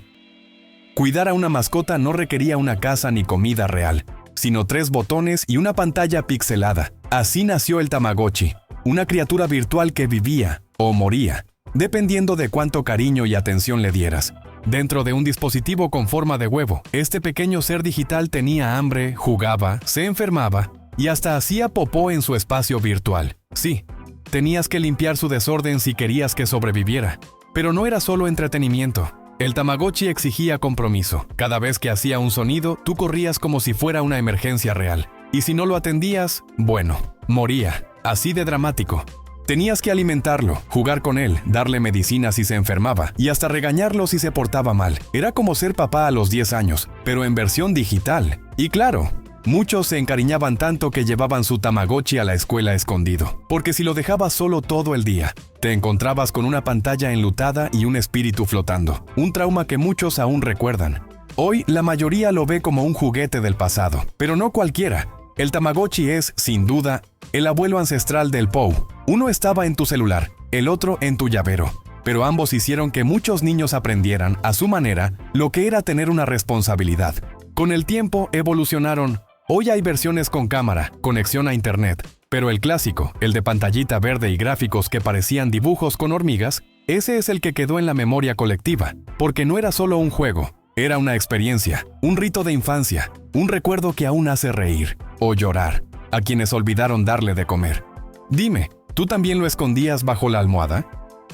Speaker 1: cuidar a una mascota no requería una casa ni comida real, sino 3 botones y una pantalla pixelada. Así nació el Tamagotchi, una criatura virtual que vivía o moría, dependiendo de cuánto cariño y atención le dieras. Dentro de un dispositivo con forma de huevo, este pequeño ser digital tenía hambre, jugaba, se enfermaba y hasta hacía popó en su espacio virtual. Sí, tenías que limpiar su desorden si querías que sobreviviera. Pero no era solo entretenimiento. El Tamagotchi exigía compromiso. Cada vez que hacía un sonido, tú corrías como si fuera una emergencia real. Y si no lo atendías, bueno, moría. Así de dramático. Tenías que alimentarlo, jugar con él, darle medicina si se enfermaba y hasta regañarlo si se portaba mal. Era como ser papá a los 10 años, pero en versión digital. Y claro, muchos se encariñaban tanto que llevaban su Tamagotchi a la escuela escondido. Porque si lo dejabas solo todo el día, te encontrabas con una pantalla enlutada y un espíritu flotando. Un trauma que muchos aún recuerdan. Hoy la mayoría lo ve como un juguete del pasado, pero no cualquiera. El Tamagotchi es, sin duda, el abuelo ancestral del POW. Uno estaba en tu celular, el otro en tu llavero. Pero ambos hicieron que muchos niños aprendieran, a su manera, lo que era tener una responsabilidad. Con el tiempo evolucionaron. Hoy hay versiones con cámara, conexión a internet, pero el clásico, el de pantallita verde y gráficos que parecían dibujos con hormigas, ese es el que quedó en la memoria colectiva, porque no era solo un juego, era una experiencia, un rito de infancia, un recuerdo que aún hace reír o llorar a quienes olvidaron darle de comer. Dime, ¿tú también lo escondías bajo la almohada?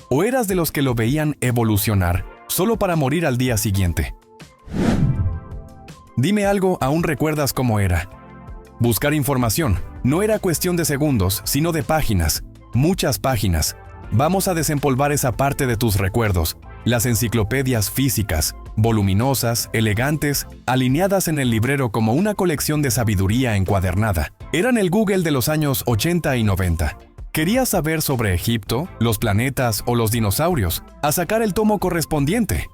Speaker 1: ¿O eras de los que lo veían evolucionar solo para morir al día siguiente? Dime algo, ¿aún recuerdas cómo era? Buscar información no era cuestión de segundos, sino de páginas, muchas páginas. Vamos a desempolvar esa parte de tus recuerdos, las enciclopedias físicas, voluminosas, elegantes, alineadas en el librero como una colección de sabiduría encuadernada. Eran el Google de los años 80 y 90. ¿Querías saber sobre Egipto, los planetas o los dinosaurios? A sacar el tomo correspondiente.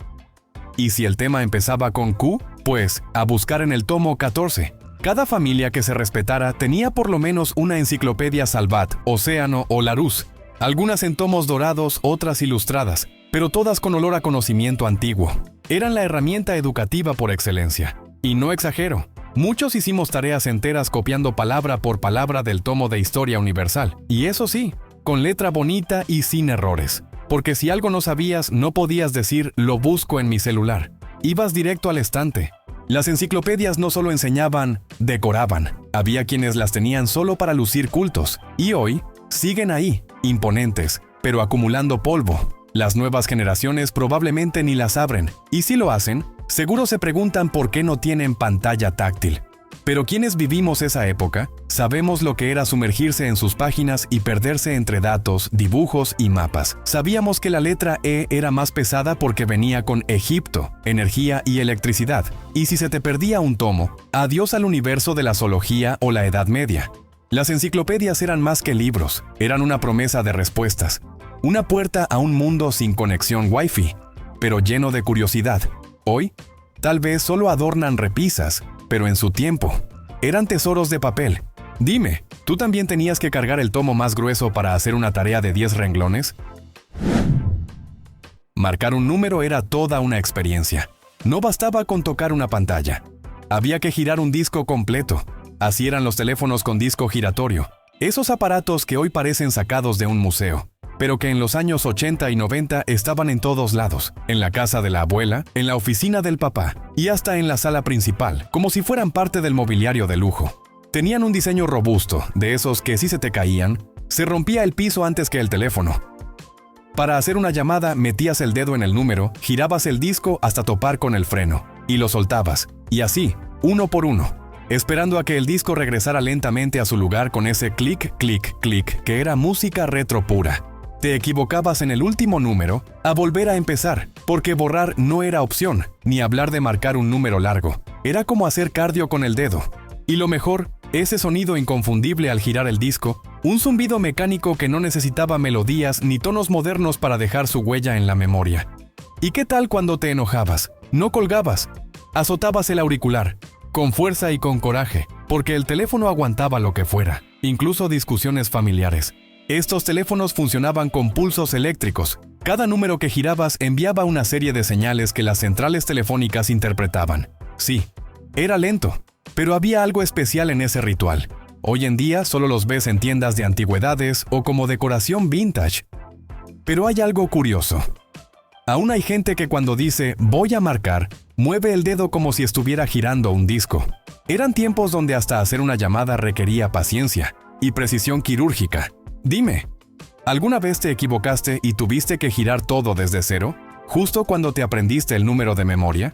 Speaker 1: Y si el tema empezaba con Q, pues a buscar en el tomo 14. Cada familia que se respetara tenía por lo menos una enciclopedia Salvat, Océano o Larousse. Algunas en tomos dorados, otras ilustradas, pero todas con olor a conocimiento antiguo. Eran la herramienta educativa por excelencia. Y no exagero, muchos hicimos tareas enteras copiando palabra por palabra del tomo de Historia Universal. Y eso sí, con letra bonita y sin errores. Porque si algo no sabías, no podías decir «lo busco en mi celular». Ibas directo al estante. Las enciclopedias no solo enseñaban, decoraban. Había quienes las tenían solo para lucir cultos. Y hoy, siguen ahí, imponentes, pero acumulando polvo. Las nuevas generaciones probablemente ni las abren. Y si lo hacen, seguro se preguntan por qué no tienen pantalla táctil. Pero quienes vivimos esa época, sabemos lo que era sumergirse en sus páginas y perderse entre datos, dibujos y mapas. Sabíamos que la letra E era más pesada porque venía con Egipto, energía y electricidad. Y si se te perdía un tomo, adiós al universo de la zoología o la Edad Media. Las enciclopedias eran más que libros, eran una promesa de respuestas. Una puerta a un mundo sin conexión Wi-Fi, pero lleno de curiosidad. Hoy, tal vez solo adornan repisas, pero en su tiempo, eran tesoros de papel. Dime, ¿tú también tenías que cargar el tomo más grueso para hacer una tarea de 10 renglones? Marcar un número era toda una experiencia. No bastaba con tocar una pantalla. Había que girar un disco completo. Así eran los teléfonos con disco giratorio. Esos aparatos que hoy parecen sacados de un museo, pero que en los años 80 y 90 estaban en todos lados, en la casa de la abuela, en la oficina del papá y hasta en la sala principal, como si fueran parte del mobiliario de lujo. Tenían un diseño robusto, de esos que si se te caían, se rompía el piso antes que el teléfono. Para hacer una llamada metías el dedo en el número, girabas el disco hasta topar con el freno, y lo soltabas, y así, uno por uno, esperando a que el disco regresara lentamente a su lugar con ese clic, clic, clic, que era música retro pura. Te equivocabas en el último número, a volver a empezar, porque borrar no era opción, ni hablar de marcar un número largo. Era como hacer cardio con el dedo. Y lo mejor, ese sonido inconfundible al girar el disco, un zumbido mecánico que no necesitaba melodías ni tonos modernos para dejar su huella en la memoria. ¿Y qué tal cuando te enojabas? No colgabas, azotabas el auricular, con fuerza y con coraje, porque el teléfono aguantaba lo que fuera, incluso discusiones familiares. Estos teléfonos funcionaban con pulsos eléctricos. Cada número que girabas enviaba una serie de señales que las centrales telefónicas interpretaban. Sí, era lento, pero había algo especial en ese ritual. Hoy en día solo los ves en tiendas de antigüedades o como decoración vintage. Pero hay algo curioso. Aún hay gente que cuando dice voy a marcar, mueve el dedo como si estuviera girando un disco. Eran tiempos donde hasta hacer una llamada requería paciencia y precisión quirúrgica. Dime, ¿alguna vez te equivocaste y tuviste que girar todo desde cero, justo cuando te aprendiste el número de memoria?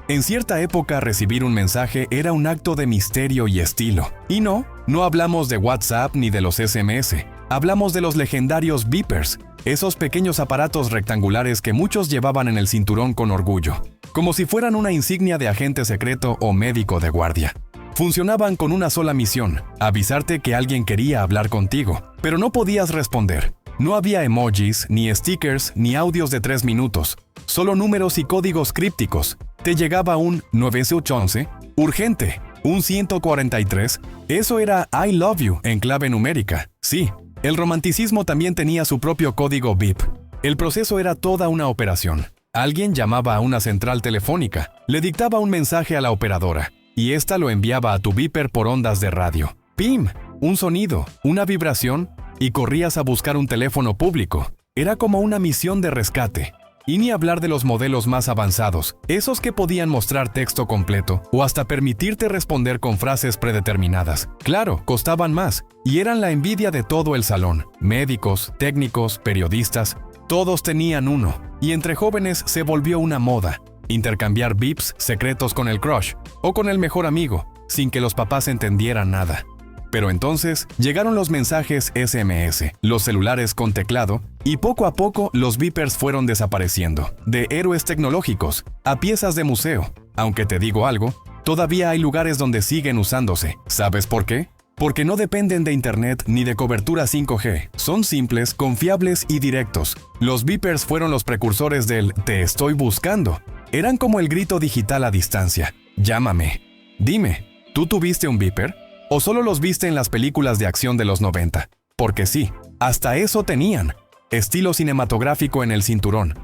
Speaker 1: En cierta época recibir un mensaje era un acto de misterio y estilo. Y no hablamos de WhatsApp ni de los SMS. Hablamos de los legendarios beepers, esos pequeños aparatos rectangulares que muchos llevaban en el cinturón con orgullo, como si fueran una insignia de agente secreto o médico de guardia. Funcionaban con una sola misión, avisarte que alguien quería hablar contigo, pero no podías responder. No había emojis, ni stickers, ni audios de 3 minutos, solo números y códigos crípticos. Te llegaba un 911, urgente, un 143, eso era I love you en clave numérica. Sí, el romanticismo también tenía su propio código VIP. El proceso era toda una operación. Alguien llamaba a una central telefónica, le dictaba un mensaje a la operadora, y ésta lo enviaba a tu beeper por ondas de radio. ¡Pim! Un sonido, una vibración, y corrías a buscar un teléfono público. Era como una misión de rescate. Y ni hablar de los modelos más avanzados, esos que podían mostrar texto completo o hasta permitirte responder con frases predeterminadas. Claro, costaban más y eran la envidia de todo el salón. Médicos, técnicos, periodistas, todos tenían uno. Y entre jóvenes se volvió una moda. Intercambiar beeps secretos con el crush o con el mejor amigo, sin que los papás entendieran nada. Pero entonces llegaron los mensajes SMS, los celulares con teclado, y poco a poco los beepers fueron desapareciendo, de héroes tecnológicos a piezas de museo. Aunque te digo algo, todavía hay lugares donde siguen usándose. ¿Sabes por qué? Porque no dependen de internet ni de cobertura 5G. Son simples, confiables y directos. Los beepers fueron los precursores del "te estoy buscando". Eran como el grito digital a distancia. Llámame. Dime, ¿tú tuviste un beeper? ¿O solo los viste en las películas de acción de los 90? Porque sí, hasta eso tenían. Estilo cinematográfico en el cinturón.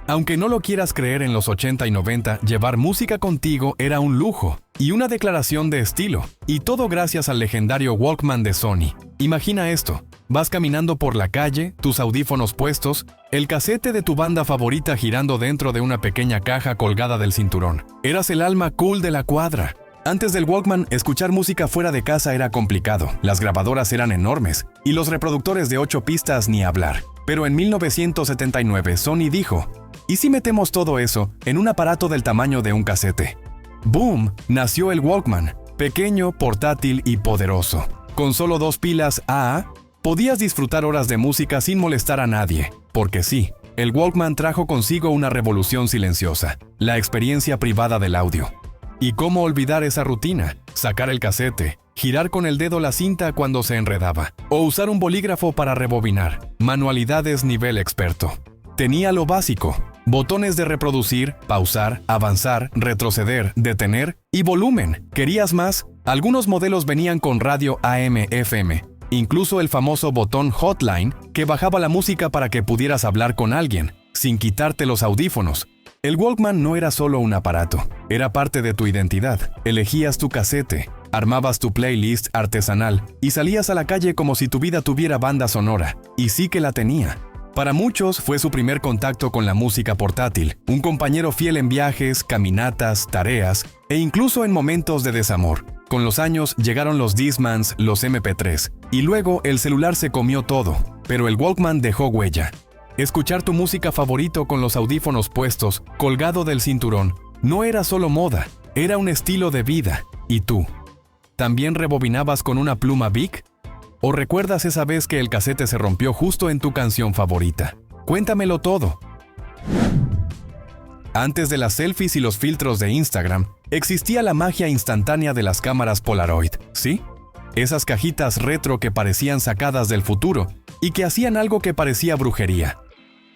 Speaker 1: Aunque no lo quieras creer, en los 80 y 90, llevar música contigo era un lujo y una declaración de estilo. Y todo gracias al legendario Walkman de Sony. Imagina esto. Vas caminando por la calle, tus audífonos puestos, el casete de tu banda favorita girando dentro de una pequeña caja colgada del cinturón. Eras el alma cool de la cuadra. Antes del Walkman, escuchar música fuera de casa era complicado, las grabadoras eran enormes, y los reproductores de 8 pistas ni hablar. Pero en 1979, Sony dijo, ¿y si metemos todo eso en un aparato del tamaño de un casete? ¡Boom! Nació el Walkman, pequeño, portátil y poderoso. Con solo 2 pilas AA, podías disfrutar horas de música sin molestar a nadie, porque sí, el Walkman trajo consigo una revolución silenciosa, la experiencia privada del audio. ¿Y cómo olvidar esa rutina? Sacar el casete, girar con el dedo la cinta cuando se enredaba, o usar un bolígrafo para rebobinar. Manualidades nivel experto. Tenía lo básico: botones de reproducir, pausar, avanzar, retroceder, detener y volumen. ¿Querías más? Algunos modelos venían con radio AM/FM, incluso el famoso botón hotline que bajaba la música para que pudieras hablar con alguien, sin quitarte los audífonos. El Walkman no era solo un aparato, era parte de tu identidad. Elegías tu casete, armabas tu playlist artesanal y salías a la calle como si tu vida tuviera banda sonora. Y sí que la tenía. Para muchos fue su primer contacto con la música portátil, un compañero fiel en viajes, caminatas, tareas e incluso en momentos de desamor. Con los años llegaron los Discmans, los MP3, y luego el celular se comió todo, pero el Walkman dejó huella. Escuchar tu música favorito con los audífonos puestos, colgado del cinturón, no era solo moda, era un estilo de vida. ¿Y tú? ¿También rebobinabas con una pluma Bic? ¿O recuerdas esa vez que el casete se rompió justo en tu canción favorita? Cuéntamelo todo. Antes de las selfies y los filtros de Instagram, existía la magia instantánea de las cámaras Polaroid, ¿sí? Esas cajitas retro que parecían sacadas del futuro y que hacían algo que parecía brujería.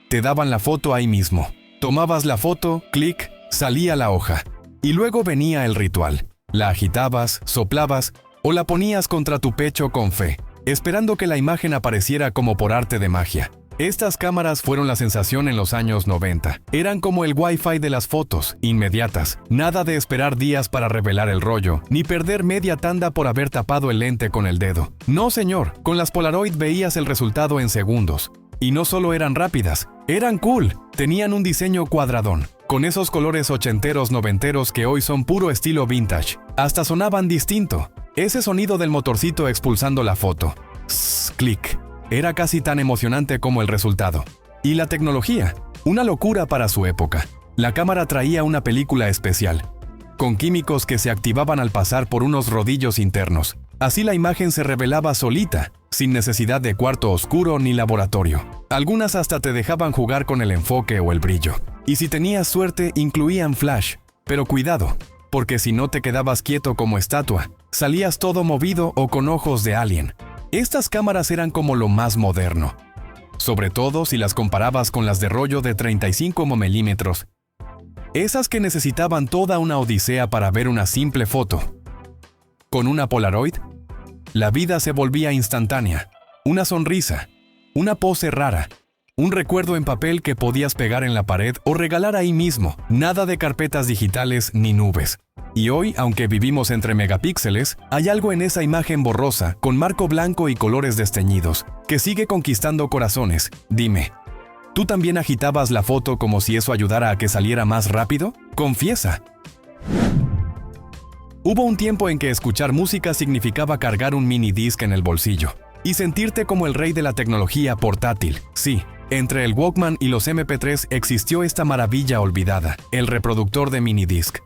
Speaker 1: Te daban la foto ahí mismo. Tomabas la foto, clic, salía la hoja. Y luego venía el ritual. La agitabas, soplabas o la ponías contra tu pecho con fe, esperando que la imagen apareciera como por arte de magia. Estas cámaras fueron la sensación en los años 90. Eran como el Wi-Fi de las fotos, inmediatas. Nada de esperar días para revelar el rollo, ni perder media tanda por haber tapado el lente con el dedo. No, señor, con las Polaroid veías el resultado en segundos. Y no solo eran rápidas, eran cool. Tenían un diseño cuadradón, con esos colores ochenteros noventeros que hoy son puro estilo vintage. Hasta sonaban distinto. Ese sonido del motorcito expulsando la foto. Clic. Era casi tan emocionante como el resultado. Y la tecnología, una locura para su época. La cámara traía una película especial, con químicos que se activaban al pasar por unos rodillos internos. Así la imagen se revelaba solita, sin necesidad de cuarto oscuro ni laboratorio. Algunas hasta te dejaban jugar con el enfoque o el brillo. Y si tenías suerte, incluían flash. Pero cuidado, porque si no te quedabas quieto como estatua, salías todo movido o con ojos de alien. Estas cámaras eran como lo más moderno, sobre todo si las comparabas con las de rollo de 35 milímetros. Esas que necesitaban toda una odisea para ver una simple foto. Con una Polaroid, la vida se volvía instantánea. Una sonrisa, una pose rara, un recuerdo en papel que podías pegar en la pared o regalar ahí mismo. Nada de carpetas digitales ni nubes. Y hoy, aunque vivimos entre megapíxeles, hay algo en esa imagen borrosa, con marco blanco y colores desteñidos, que sigue conquistando corazones. Dime, ¿tú también agitabas la foto como si eso ayudara a que saliera más rápido? Confiesa. Hubo un tiempo en que escuchar música significaba cargar un mini disc en el bolsillo y sentirte como el rey de la tecnología portátil. Sí, entre el Walkman y los MP3 existió esta maravilla olvidada, el reproductor de mini disc.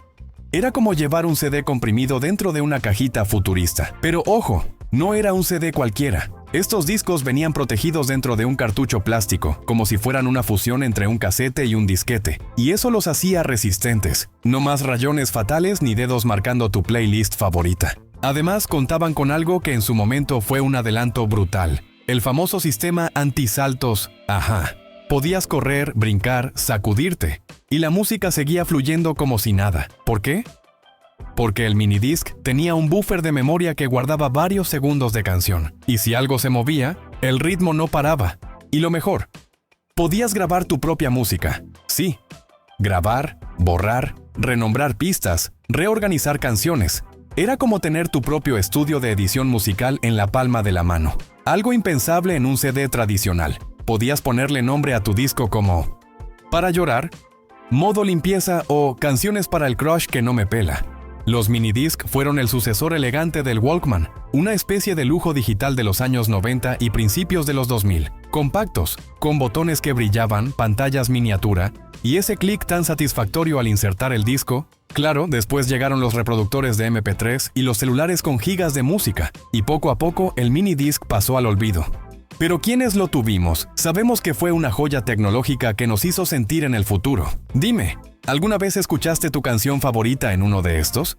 Speaker 1: Era como llevar un CD comprimido dentro de una cajita futurista. Pero ojo, no era un CD cualquiera. Estos discos venían protegidos dentro de un cartucho plástico, como si fueran una fusión entre un casete y un disquete. Y eso los hacía resistentes. No más rayones fatales ni dedos marcando tu playlist favorita. Además, contaban con algo que en su momento fue un adelanto brutal. El famoso sistema antisaltos. Ajá. Podías correr, brincar, sacudirte. Y la música seguía fluyendo como si nada. ¿Por qué? Porque el minidisc tenía un buffer de memoria que guardaba varios segundos de canción. Y si algo se movía, el ritmo no paraba. Y lo mejor, podías grabar tu propia música. Sí, grabar, borrar, renombrar pistas, reorganizar canciones. Era como tener tu propio estudio de edición musical en la palma de la mano. Algo impensable en un CD tradicional. Podías ponerle nombre a tu disco como Para llorar, Modo limpieza o Canciones para el crush que no me pela. Los minidisc fueron el sucesor elegante del Walkman, una especie de lujo digital de los años 90 y principios de los 2000. Compactos, con botones que brillaban, pantallas miniatura, y ese clic tan satisfactorio al insertar el disco. Claro, después llegaron los reproductores de MP3 y los celulares con gigas de música, y poco a poco el minidisc pasó al olvido. Pero ¿quiénes lo tuvimos? Sabemos que fue una joya tecnológica que nos hizo sentir en el futuro. Dime, ¿alguna vez escuchaste tu canción favorita en uno de estos?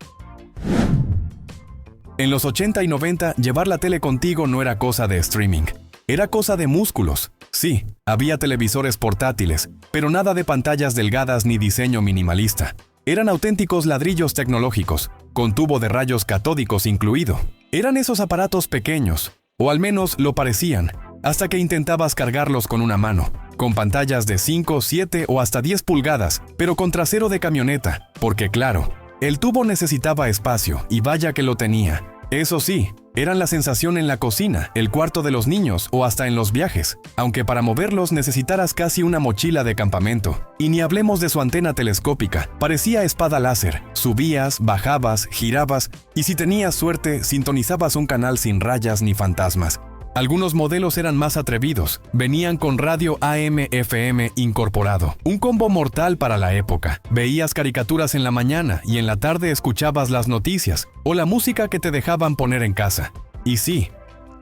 Speaker 1: En los 80 y 90, llevar la tele contigo no era cosa de streaming. Era cosa de músculos. Sí, había televisores portátiles, pero nada de pantallas delgadas ni diseño minimalista. Eran auténticos ladrillos tecnológicos, con tubo de rayos catódicos incluido. Eran esos aparatos pequeños, o al menos lo parecían, hasta que intentabas cargarlos con una mano, con pantallas de 5, 7 o hasta 10 pulgadas, pero con trasero de camioneta, porque claro, el tubo necesitaba espacio, y vaya que lo tenía. Eso sí, eran la sensación en la cocina, el cuarto de los niños o hasta en los viajes, aunque para moverlos necesitaras casi una mochila de campamento. Y ni hablemos de su antena telescópica, parecía espada láser. Subías, bajabas, girabas, y si tenías suerte, sintonizabas un canal sin rayas ni fantasmas. Algunos modelos eran más atrevidos, venían con radio AM/FM incorporado, un combo mortal para la época. Veías caricaturas en la mañana y en la tarde escuchabas las noticias o la música que te dejaban poner en casa. Y sí,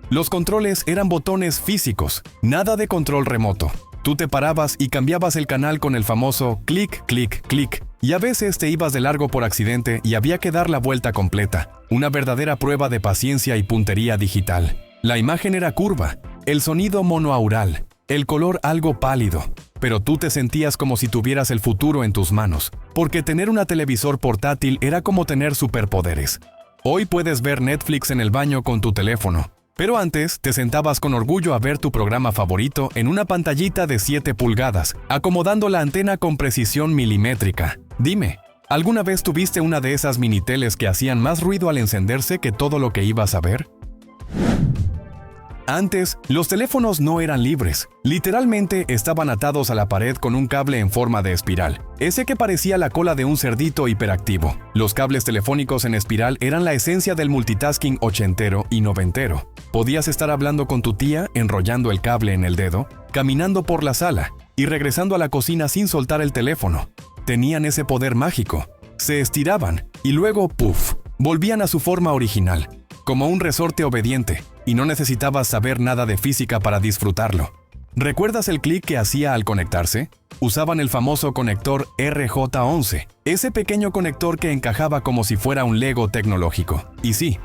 Speaker 1: los controles eran botones físicos, nada de control remoto. Tú te parabas y cambiabas el canal con el famoso clic, clic, clic. Y a veces te ibas de largo por accidente y había que dar la vuelta completa. Una verdadera prueba de paciencia y puntería digital. La imagen era curva, el sonido monoaural, el color algo pálido, pero tú te sentías como si tuvieras el futuro en tus manos, porque tener una televisor portátil era como tener superpoderes. Hoy puedes ver Netflix en el baño con tu teléfono, pero antes te sentabas con orgullo a ver tu programa favorito en una pantallita de 7 pulgadas, acomodando la antena con precisión milimétrica. Dime, ¿alguna vez tuviste una de esas miniteles que hacían más ruido al encenderse que todo lo que ibas a ver? Antes, los teléfonos no eran libres. Literalmente estaban atados a la pared con un cable en forma de espiral, ese que parecía la cola de un cerdito hiperactivo. Los cables telefónicos en espiral eran la esencia del multitasking ochentero y noventero. Podías estar hablando con tu tía, enrollando el cable en el dedo, caminando por la sala y regresando a la cocina sin soltar el teléfono. Tenían ese poder mágico. Se estiraban y luego, ¡puf!, volvían a su forma original, como un resorte obediente, y no necesitabas saber nada de física para disfrutarlo. ¿Recuerdas el clic que hacía al conectarse? Usaban el famoso conector RJ11, ese pequeño conector que encajaba como si fuera un Lego tecnológico. Y sí,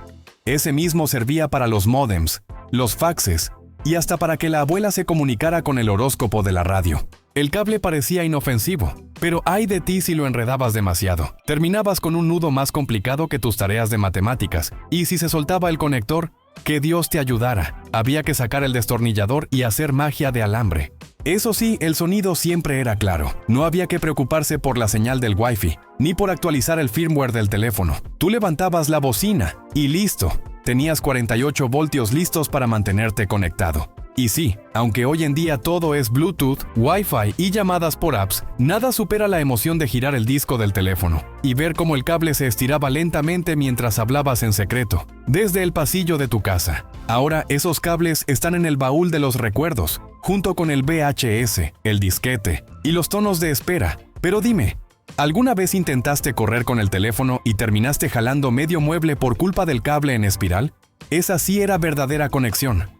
Speaker 1: ese mismo servía para los módems, los faxes y hasta para que la abuela se comunicara con el horóscopo de la radio. El cable parecía inofensivo, pero ay de ti si lo enredabas demasiado. Terminabas con un nudo más complicado que tus tareas de matemáticas, y si se soltaba el conector, que Dios te ayudara. Había que sacar el destornillador y hacer magia de alambre. Eso sí, el sonido siempre era claro. No había que preocuparse por la señal del Wi-Fi, ni por actualizar el firmware del teléfono. Tú levantabas la bocina y listo. Tenías 48 voltios listos para mantenerte conectado. Y sí, aunque hoy en día todo es Bluetooth, Wi-Fi y llamadas por apps, nada supera la emoción de girar el disco del teléfono y ver cómo el cable se estiraba lentamente mientras hablabas en secreto, desde el pasillo de tu casa. Ahora esos cables están en el baúl de los recuerdos, junto con el VHS, el disquete y los tonos de espera. Pero dime, ¿alguna vez intentaste correr con el teléfono y terminaste jalando medio mueble por culpa del cable en espiral? Esa sí era verdadera conexión.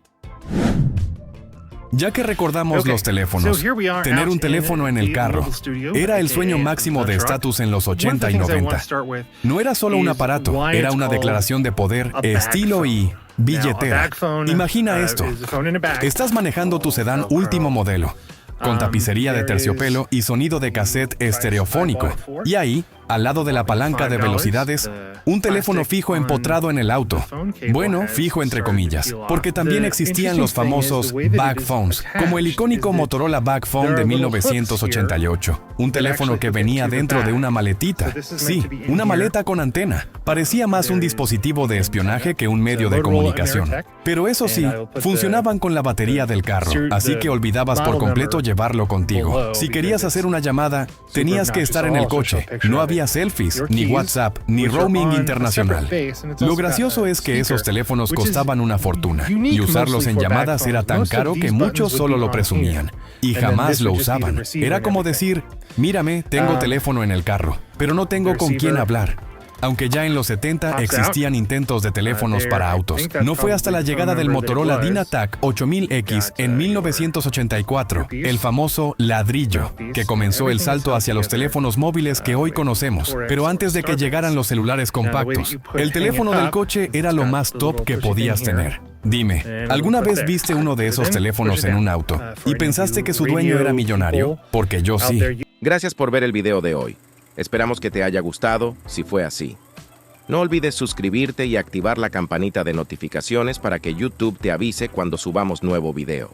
Speaker 1: Ya que recordamos los teléfonos, tener un teléfono en el carro era el sueño máximo de estatus en los 80 y 90. No era solo un aparato, era una declaración de poder, estilo y billetera. Imagina esto. Estás manejando tu sedán último modelo, con tapicería de terciopelo y sonido de cassette estereofónico. Y ahí, al lado de la palanca de velocidades, un teléfono fijo empotrado en el auto. Bueno, fijo entre comillas, porque también existían los famosos back phones, como el icónico Motorola Back Phone de 1988. Un teléfono que venía dentro de una maletita. Sí, una maleta con antena. Parecía más un dispositivo de espionaje que un medio de comunicación. Pero eso sí, funcionaban con la batería del carro, así que olvidabas por completo llevarlo contigo. Si querías hacer una llamada, tenías que estar en el coche. No había selfies, ni WhatsApp, ni roaming internacional. Lo gracioso es que esos teléfonos costaban una fortuna, y usarlos en llamadas era tan caro que muchos solo lo presumían, y jamás lo usaban. Era como decir, mírame, tengo teléfono en el carro, pero no tengo con quién hablar. Aunque ya en los 70 existían intentos de teléfonos para autos. No fue hasta la llegada del Motorola DynaTAC 8000X en 1984, el famoso ladrillo, que comenzó el salto hacia los teléfonos móviles que hoy conocemos. Pero antes de que llegaran los celulares compactos, el teléfono del coche era lo más top que podías tener. Dime, ¿alguna vez viste uno de esos teléfonos en un auto y pensaste que su dueño era millonario? Porque yo sí.
Speaker 2: Gracias por ver el video de hoy. Esperamos que te haya gustado, si fue así. No olvides suscribirte y activar la campanita de notificaciones para que YouTube te avise cuando subamos nuevo video.